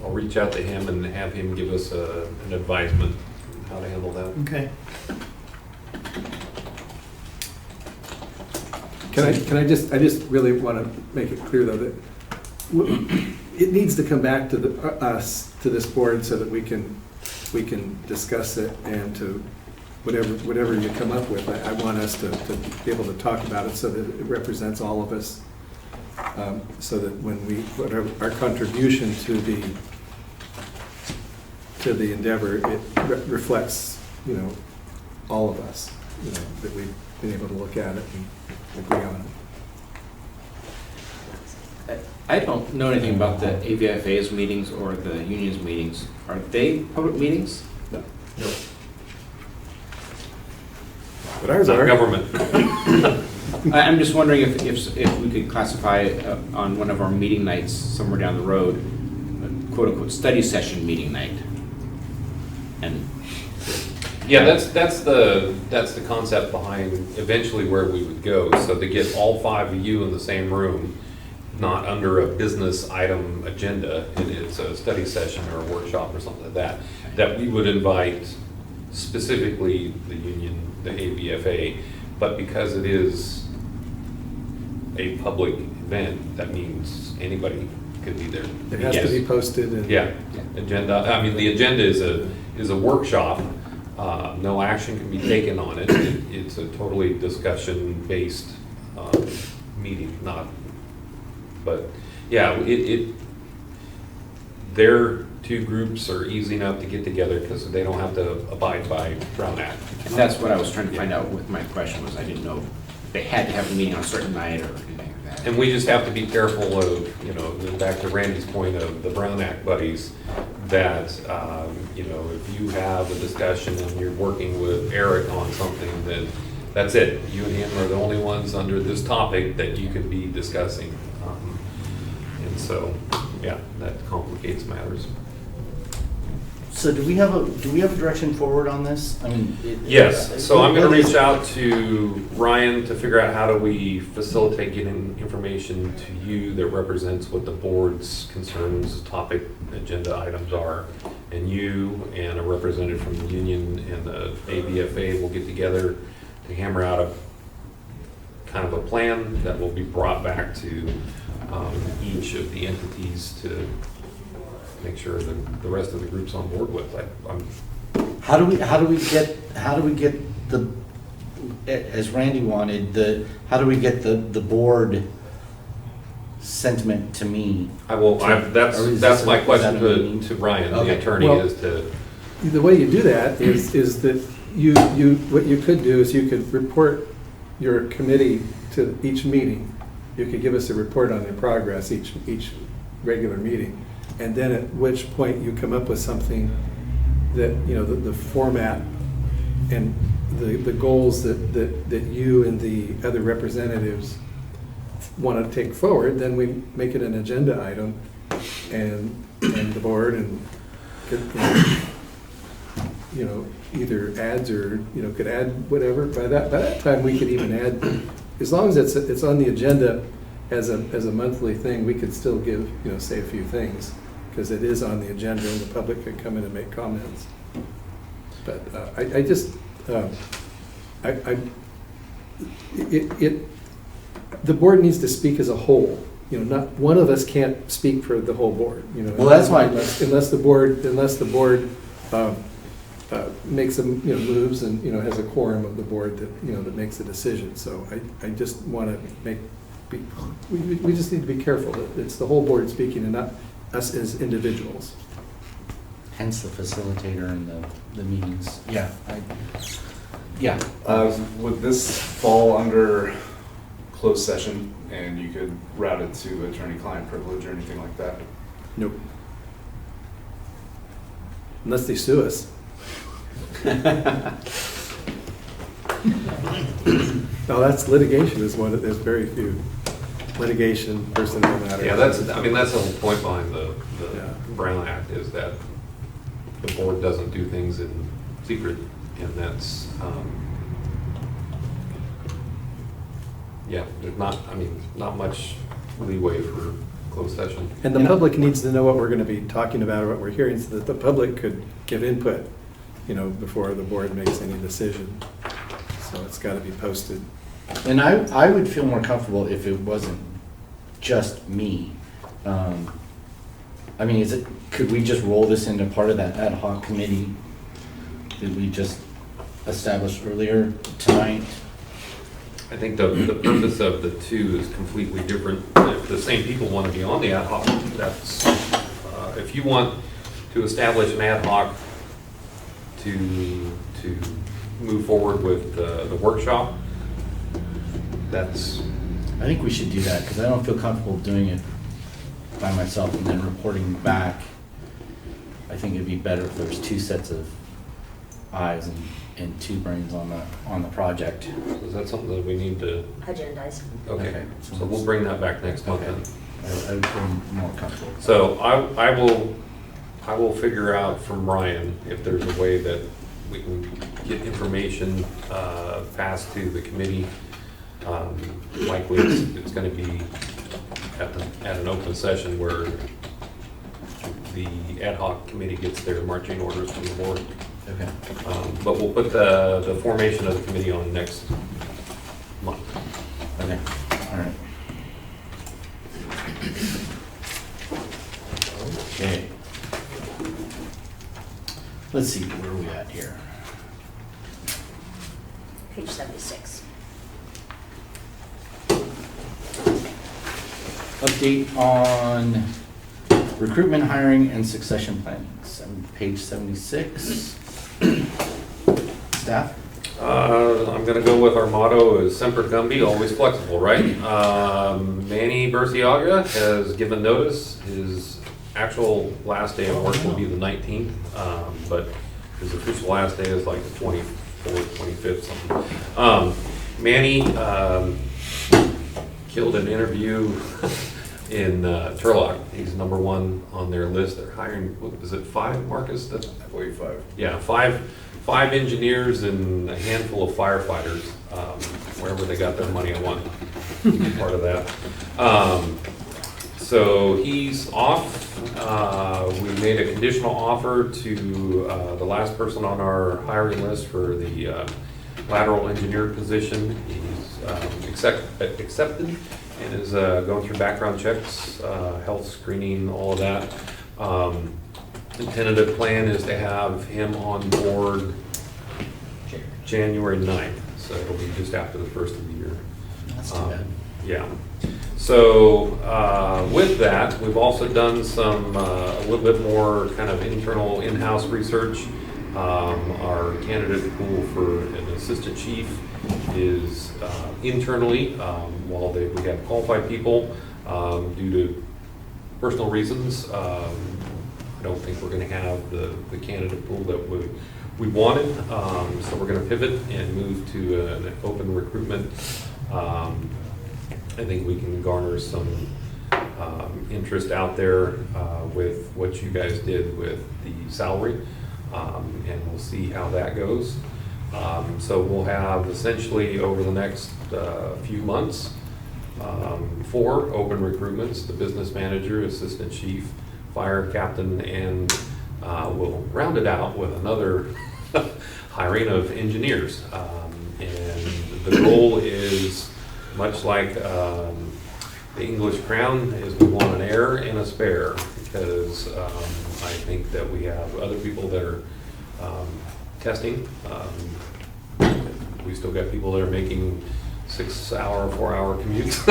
I'll reach out to him and have him give us an advisement on how to handle that. Okay. I just really want to make it clear though that it needs to come back to us, to this board, so that we can discuss it, and to whatever you come up with, I want us to be able to talk about it so that it represents all of us, so that when whatever our contribution to the endeavor, it reflects, all of us, that we've been able to look at it and agree on it. I don't know anything about the AVFA's meetings or the union's meetings. Are they public meetings? No. No. But ours It's not are. government. I'm just wondering if we could classify on one of our meeting nights somewhere down the road, a quote-unquote study session meeting night. And Yeah, that's the concept behind eventually where we would go. So to get all 5 of you in the same room, not under a business item agenda, and it's a study session or a workshop or something like that, that we would invite specifically the union, the ABFA, but because it is a public event, that means anybody could be there. It has to be posted and. Yeah, agenda, I mean, the agenda is a workshop. No action can be taken on it. It's a totally discussion-based meeting, but yeah, their 2 groups are easy enough to get together because they don't have to abide by Brown Act. And that's what I was trying to find out with my question, was I didn't know if they had to have a meeting on a certain night or anything like that. And we just have to be careful of, back to Randy's point of the Brown Act buddies, that, if you have a discussion and you're working with Eric on something, then that's it. You and him are the only ones under this topic that you could be discussing. And so, yeah, that complicates matters. So do we have a direction forward on this? I mean. Yes, so I'm going to reach out to Ryan to figure out how do we facilitate getting information to you that represents what the board's concerns, topic, agenda items are. And you and a representative from the union and the ABFA will get together to hammer out a kind of a plan that will be brought back to each of the entities to make sure that the rest of the group's on board with. How do we get the, as Randy wanted, how do we get the board sentiment to me? That's my question to Ryan, the attorney, Well, is to. The way you do that is that what you could do is you could report your committee to each meeting. You could give us a report on their progress each regular meeting. And then at which point you come up with something that, the format and the goals that you and the other representatives want to take forward, then we make it an agenda item, and the board and either adds or could add whatever. By that time we could even add, as long as it's on the agenda as a monthly thing, we could still give, say a few things, because it is on the agenda and the public could come in and make comments. But I just, the board needs to speak as a whole. Not one of us can't speak for the whole board. Well, that's why- unless the board makes some moves and has a quorum of the board that makes a decision. So I just want to we just need to be careful that it's the whole board speaking and not us as individuals. Hence the facilitator and the meetings. Yeah. Yeah. Would this fall under closed session and you could route it to attorney-client privilege or anything like that? Nope. Unless they sue us. No, that's litigation is one, there's very few. Litigation, personnel matters. Yeah, that's the whole point behind the Yeah. Brown Act, is that the board doesn't do things in secret, and that's, yeah, there's not much leeway for closed session. And the public needs to know what we're going to be talking about or what we're hearing so that the public could give input, before the board makes any decision. So it's got to be posted. And I would feel more comfortable if it wasn't just me. Could we just roll this into part of that ad hoc committee that we just established earlier tonight? I think the purpose of the two is completely different. If the same people want to be on the ad hoc, that's, if you want to establish an ad hoc to move forward with the workshop, that's... I think we should do that because I don't feel comfortable doing it by myself and then reporting back. I think it'd be better if there was two sets of eyes and two brains on the project. Is that something that we need to... Agendize. Okay, so we'll bring that back next month then. I would feel more comfortable. So I will figure out from Ryan if there's a way that we can get information passed to the committee. Likely it's going to be at an open session where the ad hoc committee gets their marching orders from the board. Okay. But we'll put the formation of the committee on next month. Okay. All right. Okay. Let's see, where are we at here? Page 76. Update on recruitment, hiring, and succession planning. Page 76. Staff? I'm going to go with our motto is Semper Gumby, always flexible, right? Manny Burciaga has given notice. His actual last day of work will be the 19th, but his official last day is like the 24th, 25th, something. Manny killed an interview in Turlock. He's #1 on their list. They're hiring, what is it, 5, Marcus? That's 45. Yeah, five engineers and a handful of firefighters. Wherever they got their money, I want to be part of that. So he's off. We made a conditional offer to the last person on our hiring list for the lateral engineer position. He's accepted and is going through background checks, health screening, all of that. The tentative plan is to have him on board January 9th, so it'll be just after the first of the year. That's too bad. Yeah. So with that, we've also done some a little bit more kind of internal in-house research. Our candidate pool for an assistant chief is internally, while we have qualified people, due to personal reasons. I don't think we're going to have the candidate pool that we wanted, so we're going to pivot and move to an open recruitment. I think we can garner some interest out there with what you guys did with the salary, and we'll see how that goes. So we'll have essentially over the next few months 4 open recruitments, the business manager, assistant chief, fire captain, and we'll round it out with another hiring of engineers. And the goal is much like the English crown, is we want an heir and a spare, because I think that we have other people that are testing. We still got people that are making 6-hour, 4-hour commutes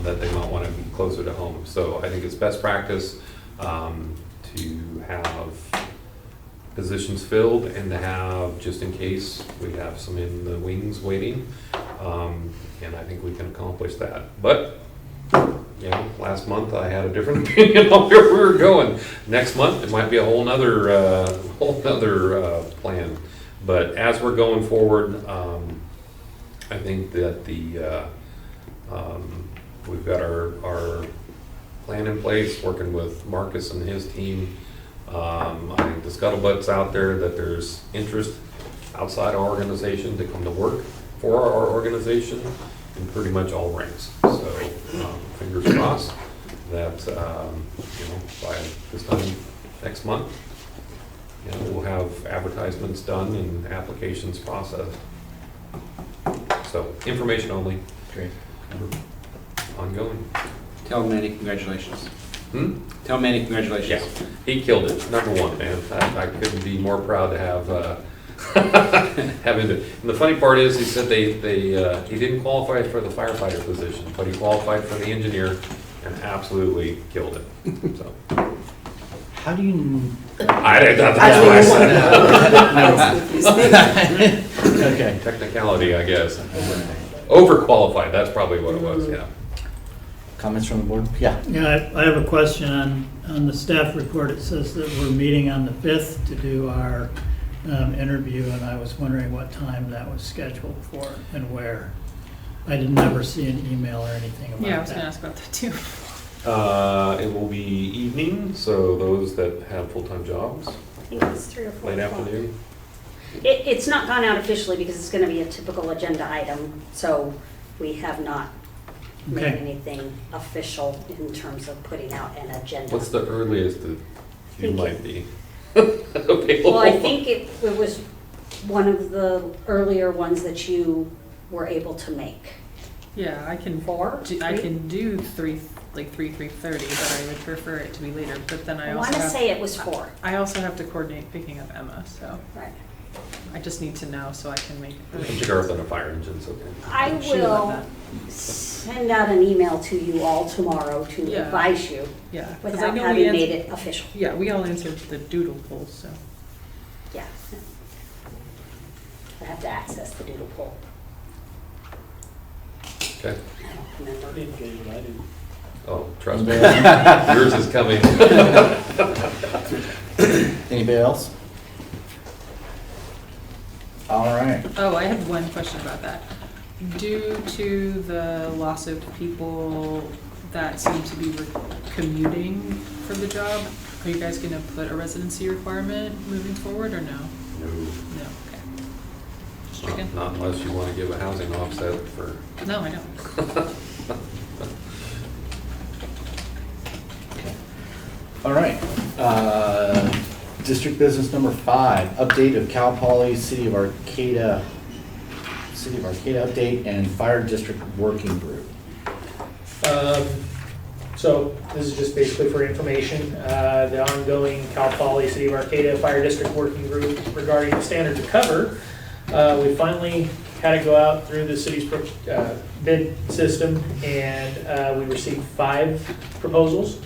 that they might want to be closer to home. So I think it's best practice to have positions filled and to have, just in case, we have some in the wings waiting. And I think we can accomplish that. But, you know, last month I had a different opinion on where we were going. Next month, it might be a whole nother plan. But as we're going forward, I think that we've got our plan in place, working with Marcus and his team. I think the scuttlebutt's out there that there's interest outside our organization to come to work for our organization in pretty much all ranks. So fingers crossed that by this time next month, we'll have advertisements done and applications processed. So information only. Great. Ongoing. Tell Manny congratulations. Tell Manny congratulations. Yeah, he killed it. #1, man. I couldn't be more proud to have having it. And the funny part is, he said he didn't qualify for the firefighter position, but he qualified for the engineer and absolutely killed it. So How do you? that's what I said. Okay. Technicality, I guess. Overqualified. That's probably what it was. Yeah. Comments from the board? Yeah. Yeah, I have a question on the staff report. It says that we're meeting on the 5th to do our interview, and I was wondering what time that was scheduled for and where. I didn't ever see an email or anything about that. Yeah, I was gonna ask about that too. It will be evening, so those that have full-time jobs, I think it's 3 or 4 late o'clock. afternoon. It's not gone out officially because it's gonna be a typical agenda item, so we have not made Okay. anything official in terms of putting out an agenda. What's the earliest that you Thank might be available? Well, I think it was one of the earlier ones that you were able to make. Yeah, I can. 4? I 3? can do 3:30, but I would prefer it to be later. But then I I also wanna have. say it was 4. I also have to coordinate picking up Emma, so Right. I just need to know so I can make. Garth on a fire engine's okay. I She would love will that. send out an email to you all tomorrow to Yeah. advise you Yeah, 'cause I without know we having made answered. it official. Yeah, we all answered the doodle poll, so. Yeah. I have to access the doodle poll. Okay. I don't remember. Oh, trust me, yours is coming. Anybody else? All right. Oh, I have one question about that. Due to the loss of people that seem to be commuting for the job, are you guys gonna put a residency requirement moving forward or no? No, No, okay. Just checking. not unless you want to give a housing offset for. No, I don't. All right. District business number 5, update of Cal Poly City of Arcata update and fire district working group. So this is just basically for information. The ongoing Cal Poly City of Arcata Fire District Working Group regarding the standards of cover. We finally had to go out through the city's bid system, and we received 5 proposals.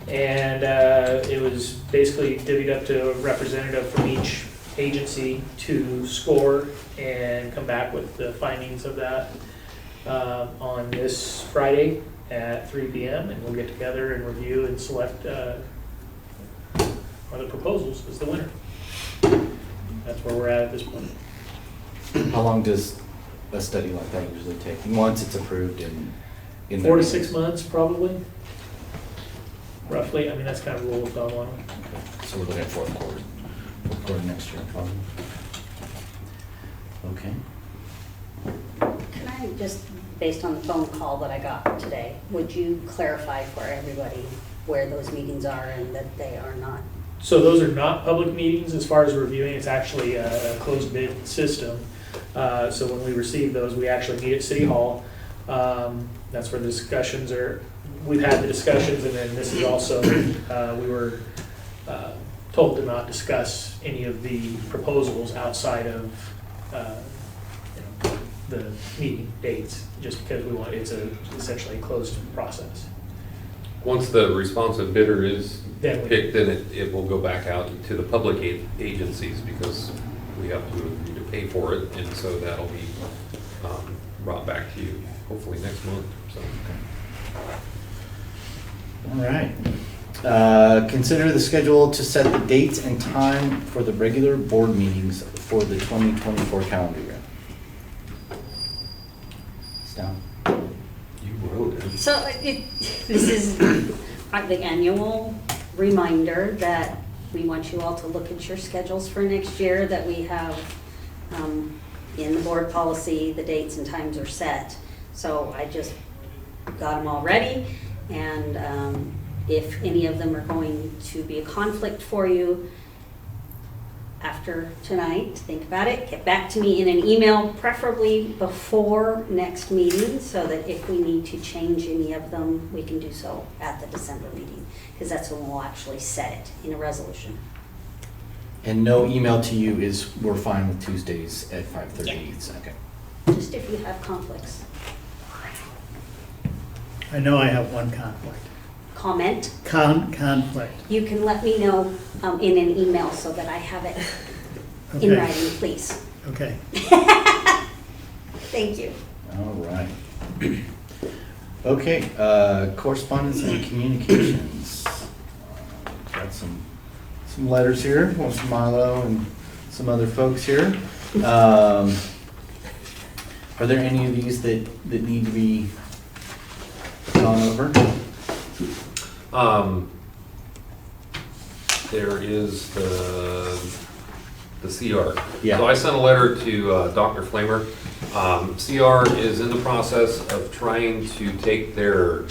And it was basically divvied up to a representative from each agency to score and come back with the findings of that on this Friday at 3 p.m. And we'll get together and review and select one of the proposals as the winner. That's where we're at this point. How long does a study like that usually take? Once it's approved in 4 to 6 months, probably. Roughly, I mean, that's kind of rule of thumb on it. So we're looking at fourth quarter next year, probably. Okay. Can I just based on the phone call that I got today, would you clarify for everybody where those meetings are and that they are not? So those are not public meetings as far as reviewing, it's actually a closed bid system. So when we receive those, we actually meet at City Hall. That's where the discussions are, we've had the discussions, and then this is also, we were told to not discuss any of the proposals outside of the meeting dates, just because we want, it's essentially a closed process. Once the responsive bidder is Then we- picked, then it will go back out to the public agencies because we have to agree to pay for it, and so that'll be brought back to you hopefully next month. So. All right. Consider the schedule to set the dates and time for the regular board meetings for the 2024 calendar year. It's down. You wrote it. So this is the annual reminder that we want you all to look at your schedules for next year, that we have in the board policy, the dates and times are set. So I just got them all ready, and if any of them are going to be a conflict for you after tonight, think about it, get back to me in an email, preferably before next meeting, so that if we need to change any of them, we can do so at the December meeting, because that's when we'll actually set it in a resolution. And no email to you is, we're fine with Tuesdays at 5:30. Yeah. Okay. Just if you have conflicts. I know I have one conflict. Comment. Conflict. You can let me know in an email so that I have it in Okay. writing, please. Okay. Thank you. All right. Okay, correspondence and communications. Got some letters here, one from Milo and some other folks here. Are there any of these that need to be gone over? There is the CR. Yeah. So I sent a letter to Dr. Flamer. CR is in the process of trying to take their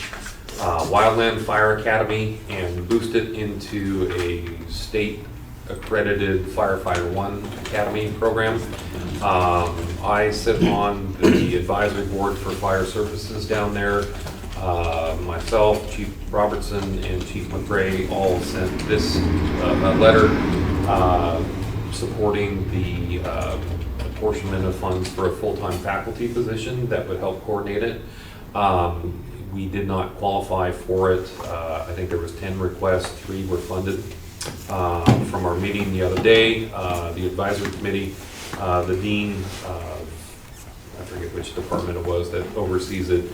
Wildland Fire Academy and boost it into a state accredited Firefighter 1 Academy program. I sit on the advisory board for fire services down there. Myself, Chief Robertson, and Chief McRae all sent this a letter supporting the apportionment of funds for a full-time faculty position that would help coordinate it. We did not qualify for it. I think there was 10 requests, 3 were funded. From our meeting the other day, the advisory committee, the dean, I forget which department it was that oversees it,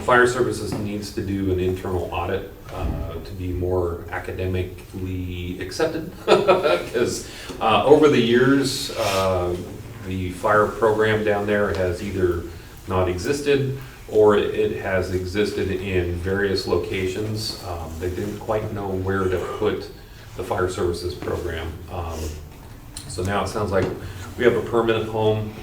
fire services needs to do an internal audit to be more academically accepted. Because over the years, the fire program down there has either not existed or it has existed in various locations. They didn't quite know where to put the fire services program. So now it sounds like we have a permanent home,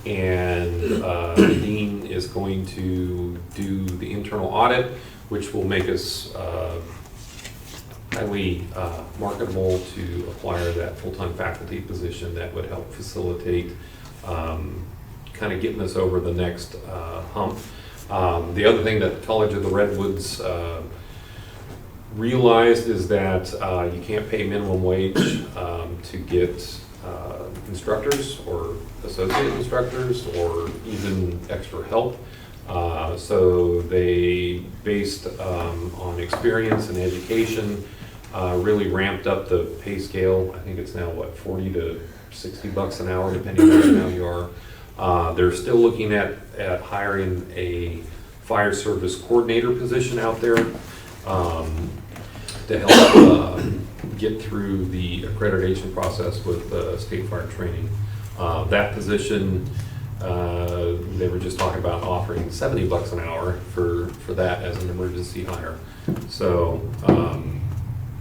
and the dean is going to do the internal audit, which will make us highly marketable to acquire that full-time faculty position that would help facilitate kind of getting us over the next hump. The other thing that College of the Redwoods realized is that you can't pay minimum wage to get instructors or associate instructors or even extra help. So they, based on experience and education, really ramped up the pay scale. I think it's now, what, 40 to 60 bucks an hour, depending on how you are. They're still looking at hiring a fire service coordinator position out there to help get through the accreditation process with state fire training. That position, they were just talking about offering 70 bucks an hour for that as an emergency hire. So,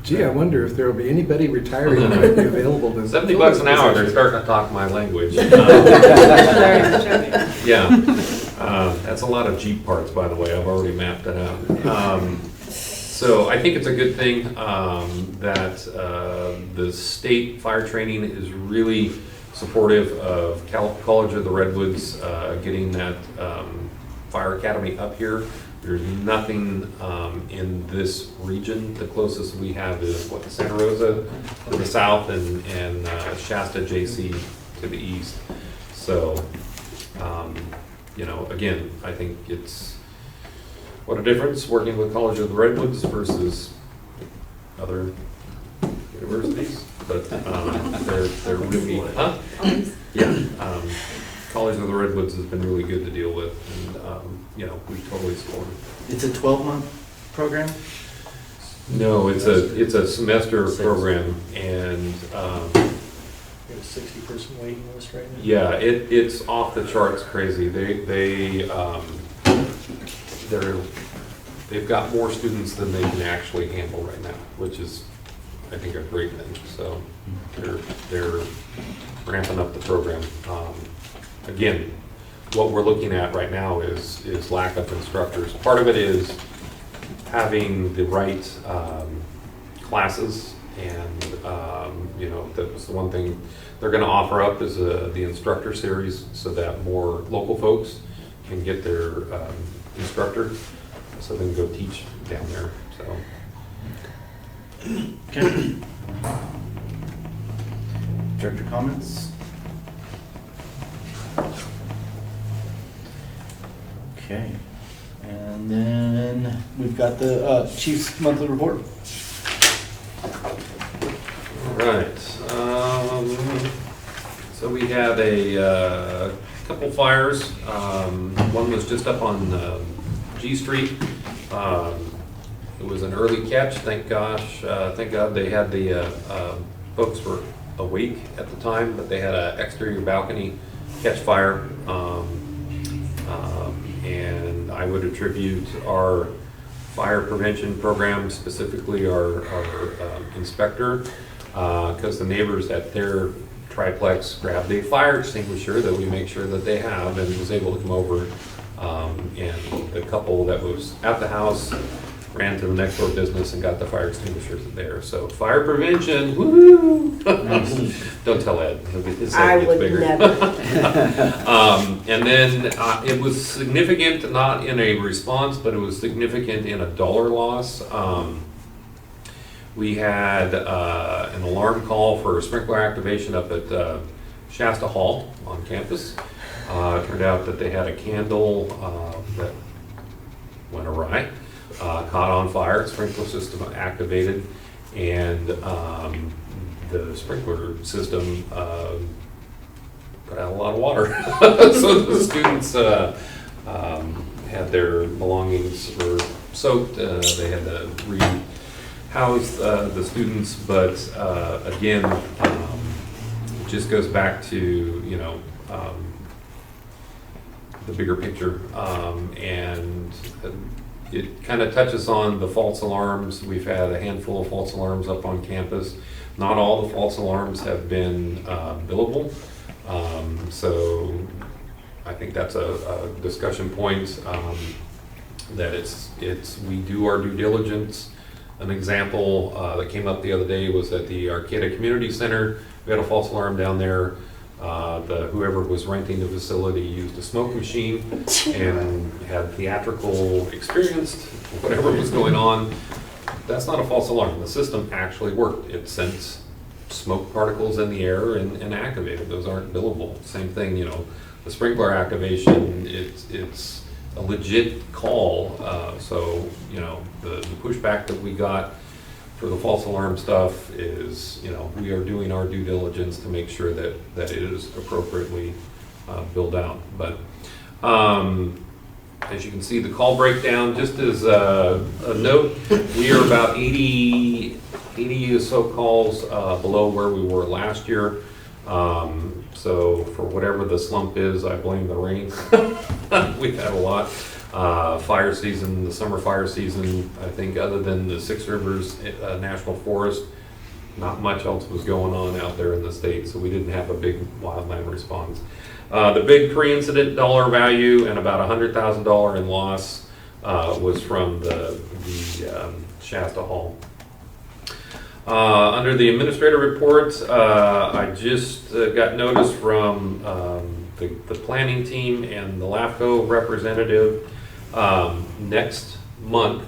Gee, I wonder if there will be anybody retiring that might be available to. 70 bucks an hour, they're starting to talk my language. Yeah, that's a lot of Jeep parts, by the way, I've already mapped it out. So I think it's a good thing that the state fire training is really supportive of College of the Redwoods getting that fire academy up here. There's nothing in this region. The closest we have is what, Santa Rosa to the south and Shasta JC to the east. So, you know, again, I think it's, what a difference working with College of the Redwoods versus other universities. But they're really, huh? Yeah. College of the Redwoods has been really good to deal with, and you know, we totally support it. It's a 12-month program? No, it's a semester program, and We have a 60-person waiting list right now. yeah, it's off the charts crazy. They've got more students than they can actually handle right now, which is, I think, a great thing. So they're ramping up the program. Again, what we're looking at right now is lack of instructors. Part of it is having the right classes, and you know, that was the one thing they're going to offer up is the instructor series, so that more local folks can get their instructor, so they can go teach down there. So. Okay. Director comments? Okay. And then we've got the Chief's monthly report. Right. So we had a couple fires. One was just up on G Street. It was an early catch. Thank God they had the folks were awake at the time, but they had an exterior balcony catch fire. And I would attribute our fire prevention program, specifically our inspector, because the neighbors at their triplex grabbed a fire extinguisher that we make sure that they have, and was able to come over. And the couple that was at the house ran to the next door business and got the fire extinguishers there. So fire prevention, woo! Don't tell Ed. His I head gets would bigger. never. And then it was significant, not in a response, but it was significant in a dollar loss. We had an alarm call for a sprinkler activation up at Shasta Hall on campus. It turned out that they had a candle that went awry, caught on fire, sprinkler system activated, and the sprinkler system put out a lot of water. So the students had their belongings were soaked. They had to rehouse the students, but again, it just goes back to, you know, the bigger picture, and it kind of touches on the false alarms. We've had a handful of false alarms up on campus. Not all the false alarms have been billable, so I think that's a discussion point, that we do our due diligence. An example that came up the other day was at the Arcata Community Center. We had a false alarm down there. Whoever was renting the facility used a smoke machine and had theatrical experienced whatever was going on. That's not a false alarm. The system actually worked. It sent smoke particles in the air and activated. Those aren't billable. Same thing, you know, the sprinkler activation, it's a legit call. So, you know, the pushback that we got for the false alarm stuff is, you know, we are doing our due diligence to make sure that it is appropriately billed out. But as you can see, the call breakdown, just as a note, we are about 80 or so calls below where we were last year. So for whatever the slump is, I blame the rain. We've had a lot. Fire season, the summer fire season, I think other than the Six Rivers National Forest, not much else was going on out there in the state, so we didn't have a big wildland response. The big pre-incident dollar value and about $100,000 in loss was from the Shasta Hall. Under the administrative reports, I just got notice from the planning team and the LAFCO representative. Next month,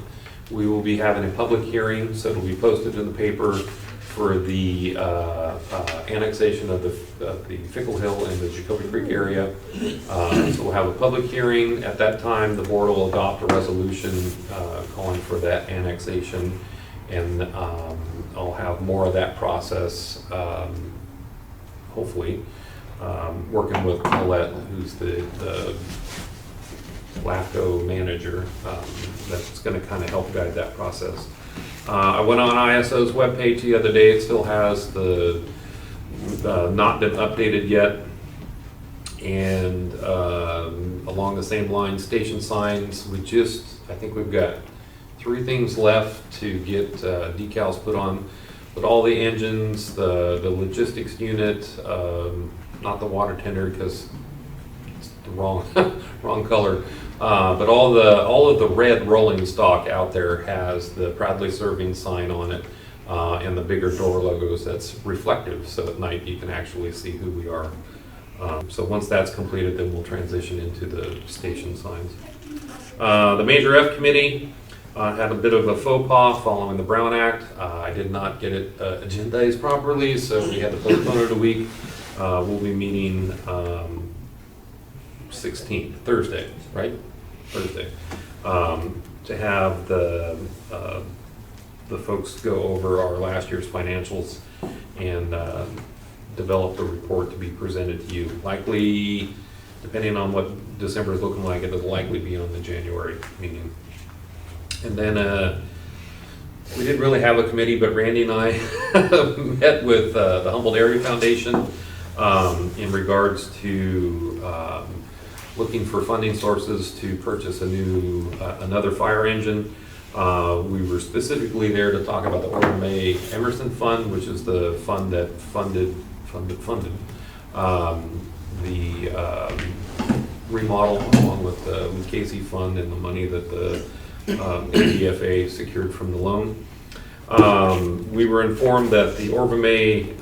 we will be having a public hearing, so it'll be posted in the paper for the annexation of the Fickle Hill and the Jacoby Creek area. So we'll have a public hearing. At that time, the board will adopt a resolution calling for that annexation, and I'll have more of that process, hopefully, working with Colette, who's the LAFCO manager, that's going to kind of help guide that process. I went on ISO's webpage the other day. It still has the not been updated yet. And along the same line, station signs, I think we've got 3 things left to get decals put on. But all the engines, the logistics unit, not the water tender because it's the wrong color. But all of the red rolling stock out there has the proudly serving sign on it, and the bigger door logos that's reflective, so at night you can actually see who we are. So once that's completed, then we'll transition into the station signs. The Major F Committee had a bit of a faux pas following the Brown Act. I did not get it agendized properly, so we had to postpone it a week. We'll be meeting 16th, Thursday, right? Thursday, to have the folks go over our last year's financials and develop a report to be presented to you. Likely, depending on what December is looking like, it'll likely be on the January meeting. And then we didn't really have a committee, but Randy and I met with the Humboldt Area Foundation in regards to looking for funding sources to purchase another fire engine. We were specifically there to talk about the Orville May Emerson Fund, which is the fund that funded the remodel, along with the Casey Fund and the money that the ADFA secured from the loan. We were informed that the Orville May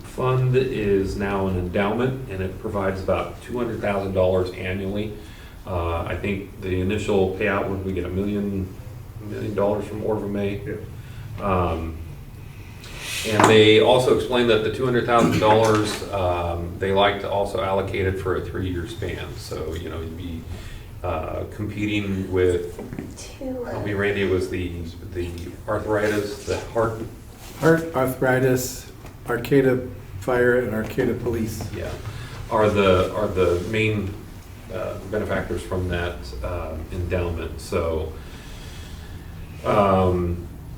fund is now an endowment, and it provides about $200,000 annually. I think the initial payout would we get $1 million from Orville May. Yeah. And they also explained that the $200,000 they like to also allocate it for a 3-year span. So you'd be competing with. Help me, Randy. It was the arthritis, the heart Arthritis, Arcata Fire, and Arcata Police. Yeah, are the main benefactors from that endowment. So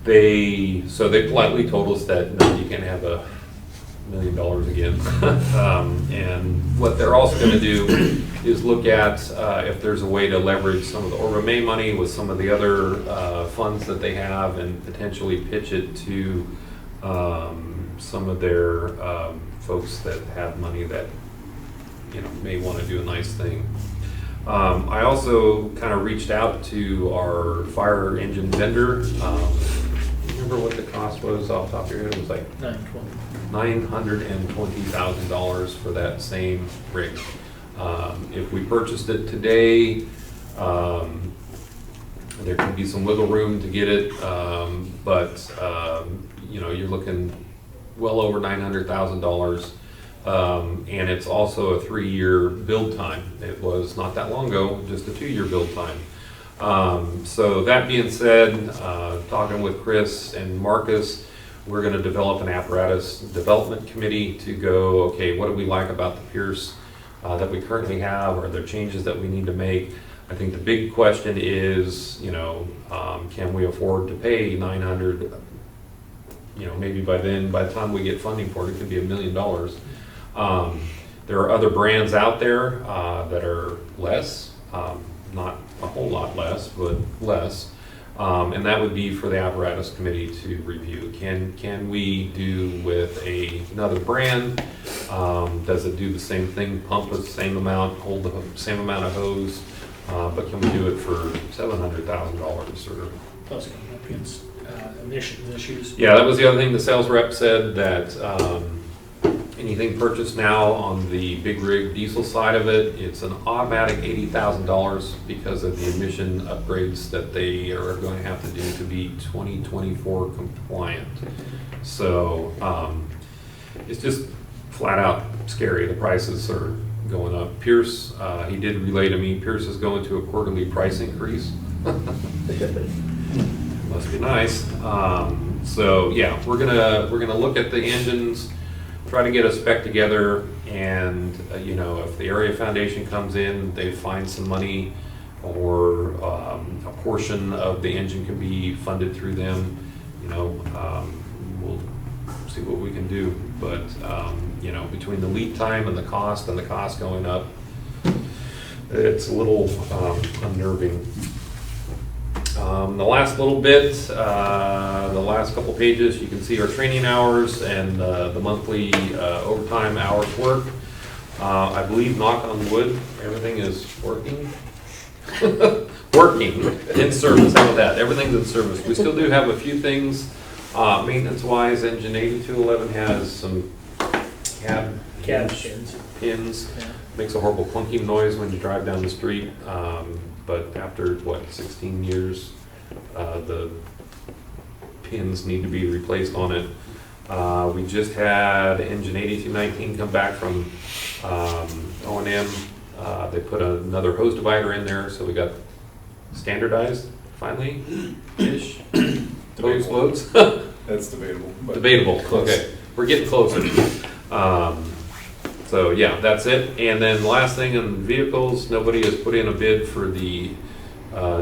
they politely told us that no, you can't have $1 million again. And what they're also going to do is look at if there's a way to leverage some of the Orville May money with some of the other funds that they have, and potentially pitch it to some of their folks that have money that may want to do a nice thing. I also kind of reached out to our fire engine vendor. Remember what the cost was off the top of your head? It was like $920,000 for that same rig. If we purchased it today, there could be some wiggle room to get it, but you're looking well over $900,000. And it's also a 3-year build time. It was not that long ago, just a 2-year build time. So that being said, talking with Chris and Marcus, we're going to develop an apparatus development committee to go, okay, what do we like about the Pierce that we currently have? Are there changes that we need to make? I think the big question is, can we afford to pay $900,000? Maybe by the time we get funding for it, it could be $1 million. There are other brands out there that are less, not a whole lot less, but less. And that would be for the apparatus committee to review. Can we do with another brand? Does it do the same thing, pump the same amount, hold the same amount of hose? But can we do it for $700,000 or? Plus it comes up against emission issues. Yeah, that was the other thing. The sales rep said that anything purchased now on the big rig diesel side of it, it's an automatic $80,000 because of the emission upgrades that they are going to have to do to be 2024 compliant. So it's just flat out scary. The prices are going up. Pierce, he did relay to me, Pierce is going to a quarterly price increase. Must be nice. So yeah, we're gonna look at the engines, try to get a spec together, and you know, if the area foundation comes in, they find some money, or a portion of the engine can be funded through them. You know, we'll see what we can do. But you know, between the lead time and the cost going up, it's a little unnerving. The last little bit, the last couple pages, you can see our training hours and the monthly overtime hours work. I believe, knock on wood, everything is working. Working in service. How about that? Everything's in service. We still do have a few things maintenance-wise. Engine 8211 has some cab pins. Yeah. Makes a horrible clunking noise when you drive down the street. But after, what, 16 years, the pins need to be replaced on it. We just had engine 8219 come back from O&M. They put another hose divider in there, so we got standardized, finally-ish, hose loads. That's debatable. But Debatable, close. okay. We're getting closer. So yeah, that's it. And then the last thing in vehicles, nobody has put in a bid for the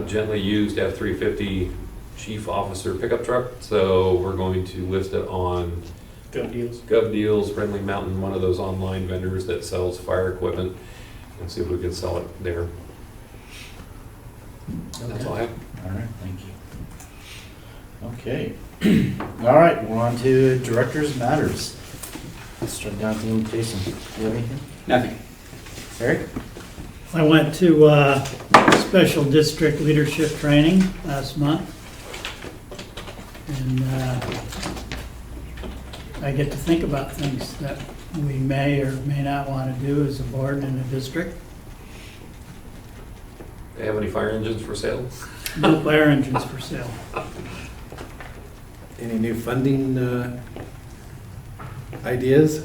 gently used F-350 chief officer pickup truck. So we're going to list it on GovDeals, Friendly Mountain, one of those online vendors that sells fire equipment, and see if we can sell it there. That's all I have. All right, thank you. Okay. All right, we're on to Director's Matters. Let's start down to the invitation. Do you have anything? Nothing. Eric? I went to special district leadership training last month. And I get to think about things that we may or may not want to do as a board in a district. They have any fire engines for sale? No fire engines for sale. Any new funding ideas?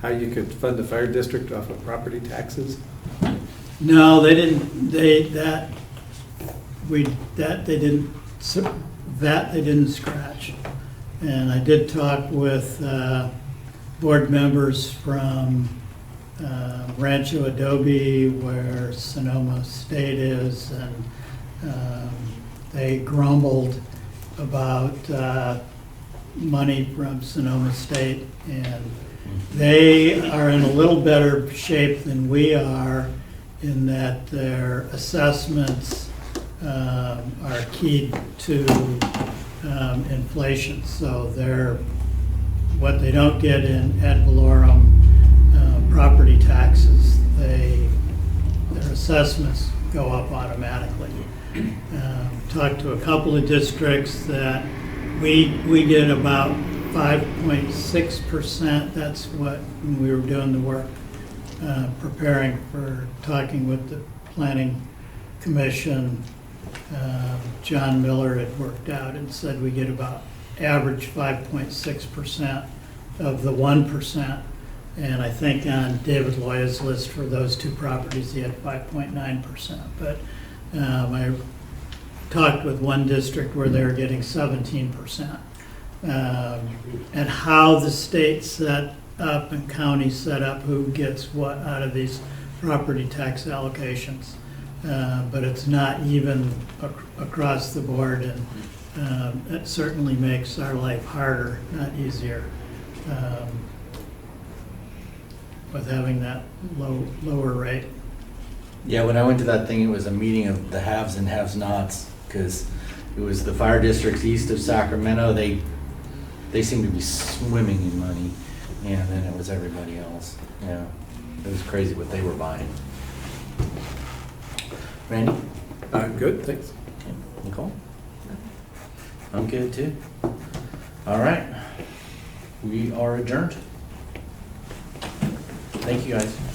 How you could fund a fire district off of property taxes? No, they didn't, they didn't scratch. And I did talk with board members from Rancho Adobe, where Sonoma State is, and they grumbled about money from Sonoma State, and they are in a little better shape than we are in that their assessments are keyed to inflation. So what they don't get in ad valorem property taxes, their assessments go up automatically. Talked to a couple of districts that we get about 5.6%. That's what, when we were doing the work, preparing for talking with the Planning Commission, John Miller had worked out and said we get about average 5.6% of the 1%. And I think on David Loya's list for those two properties, he had 5.9%. But I talked with one district where they were getting 17%. And how the state set up and county set up who gets what out of these property tax allocations. But it's not even across the board, and it certainly makes our life harder, not easier, with having that lower rate. Yeah, when I went to that thing, it was a meeting of the haves and have-nots, because It was the fire districts east of Sacramento. They seemed to be swimming in money. And then it was everybody else. Yeah, it was crazy what they were buying. Randy? Good, thanks. Okay. Nicole? I'm good too. All right. We are adjourned. Thank you, guys.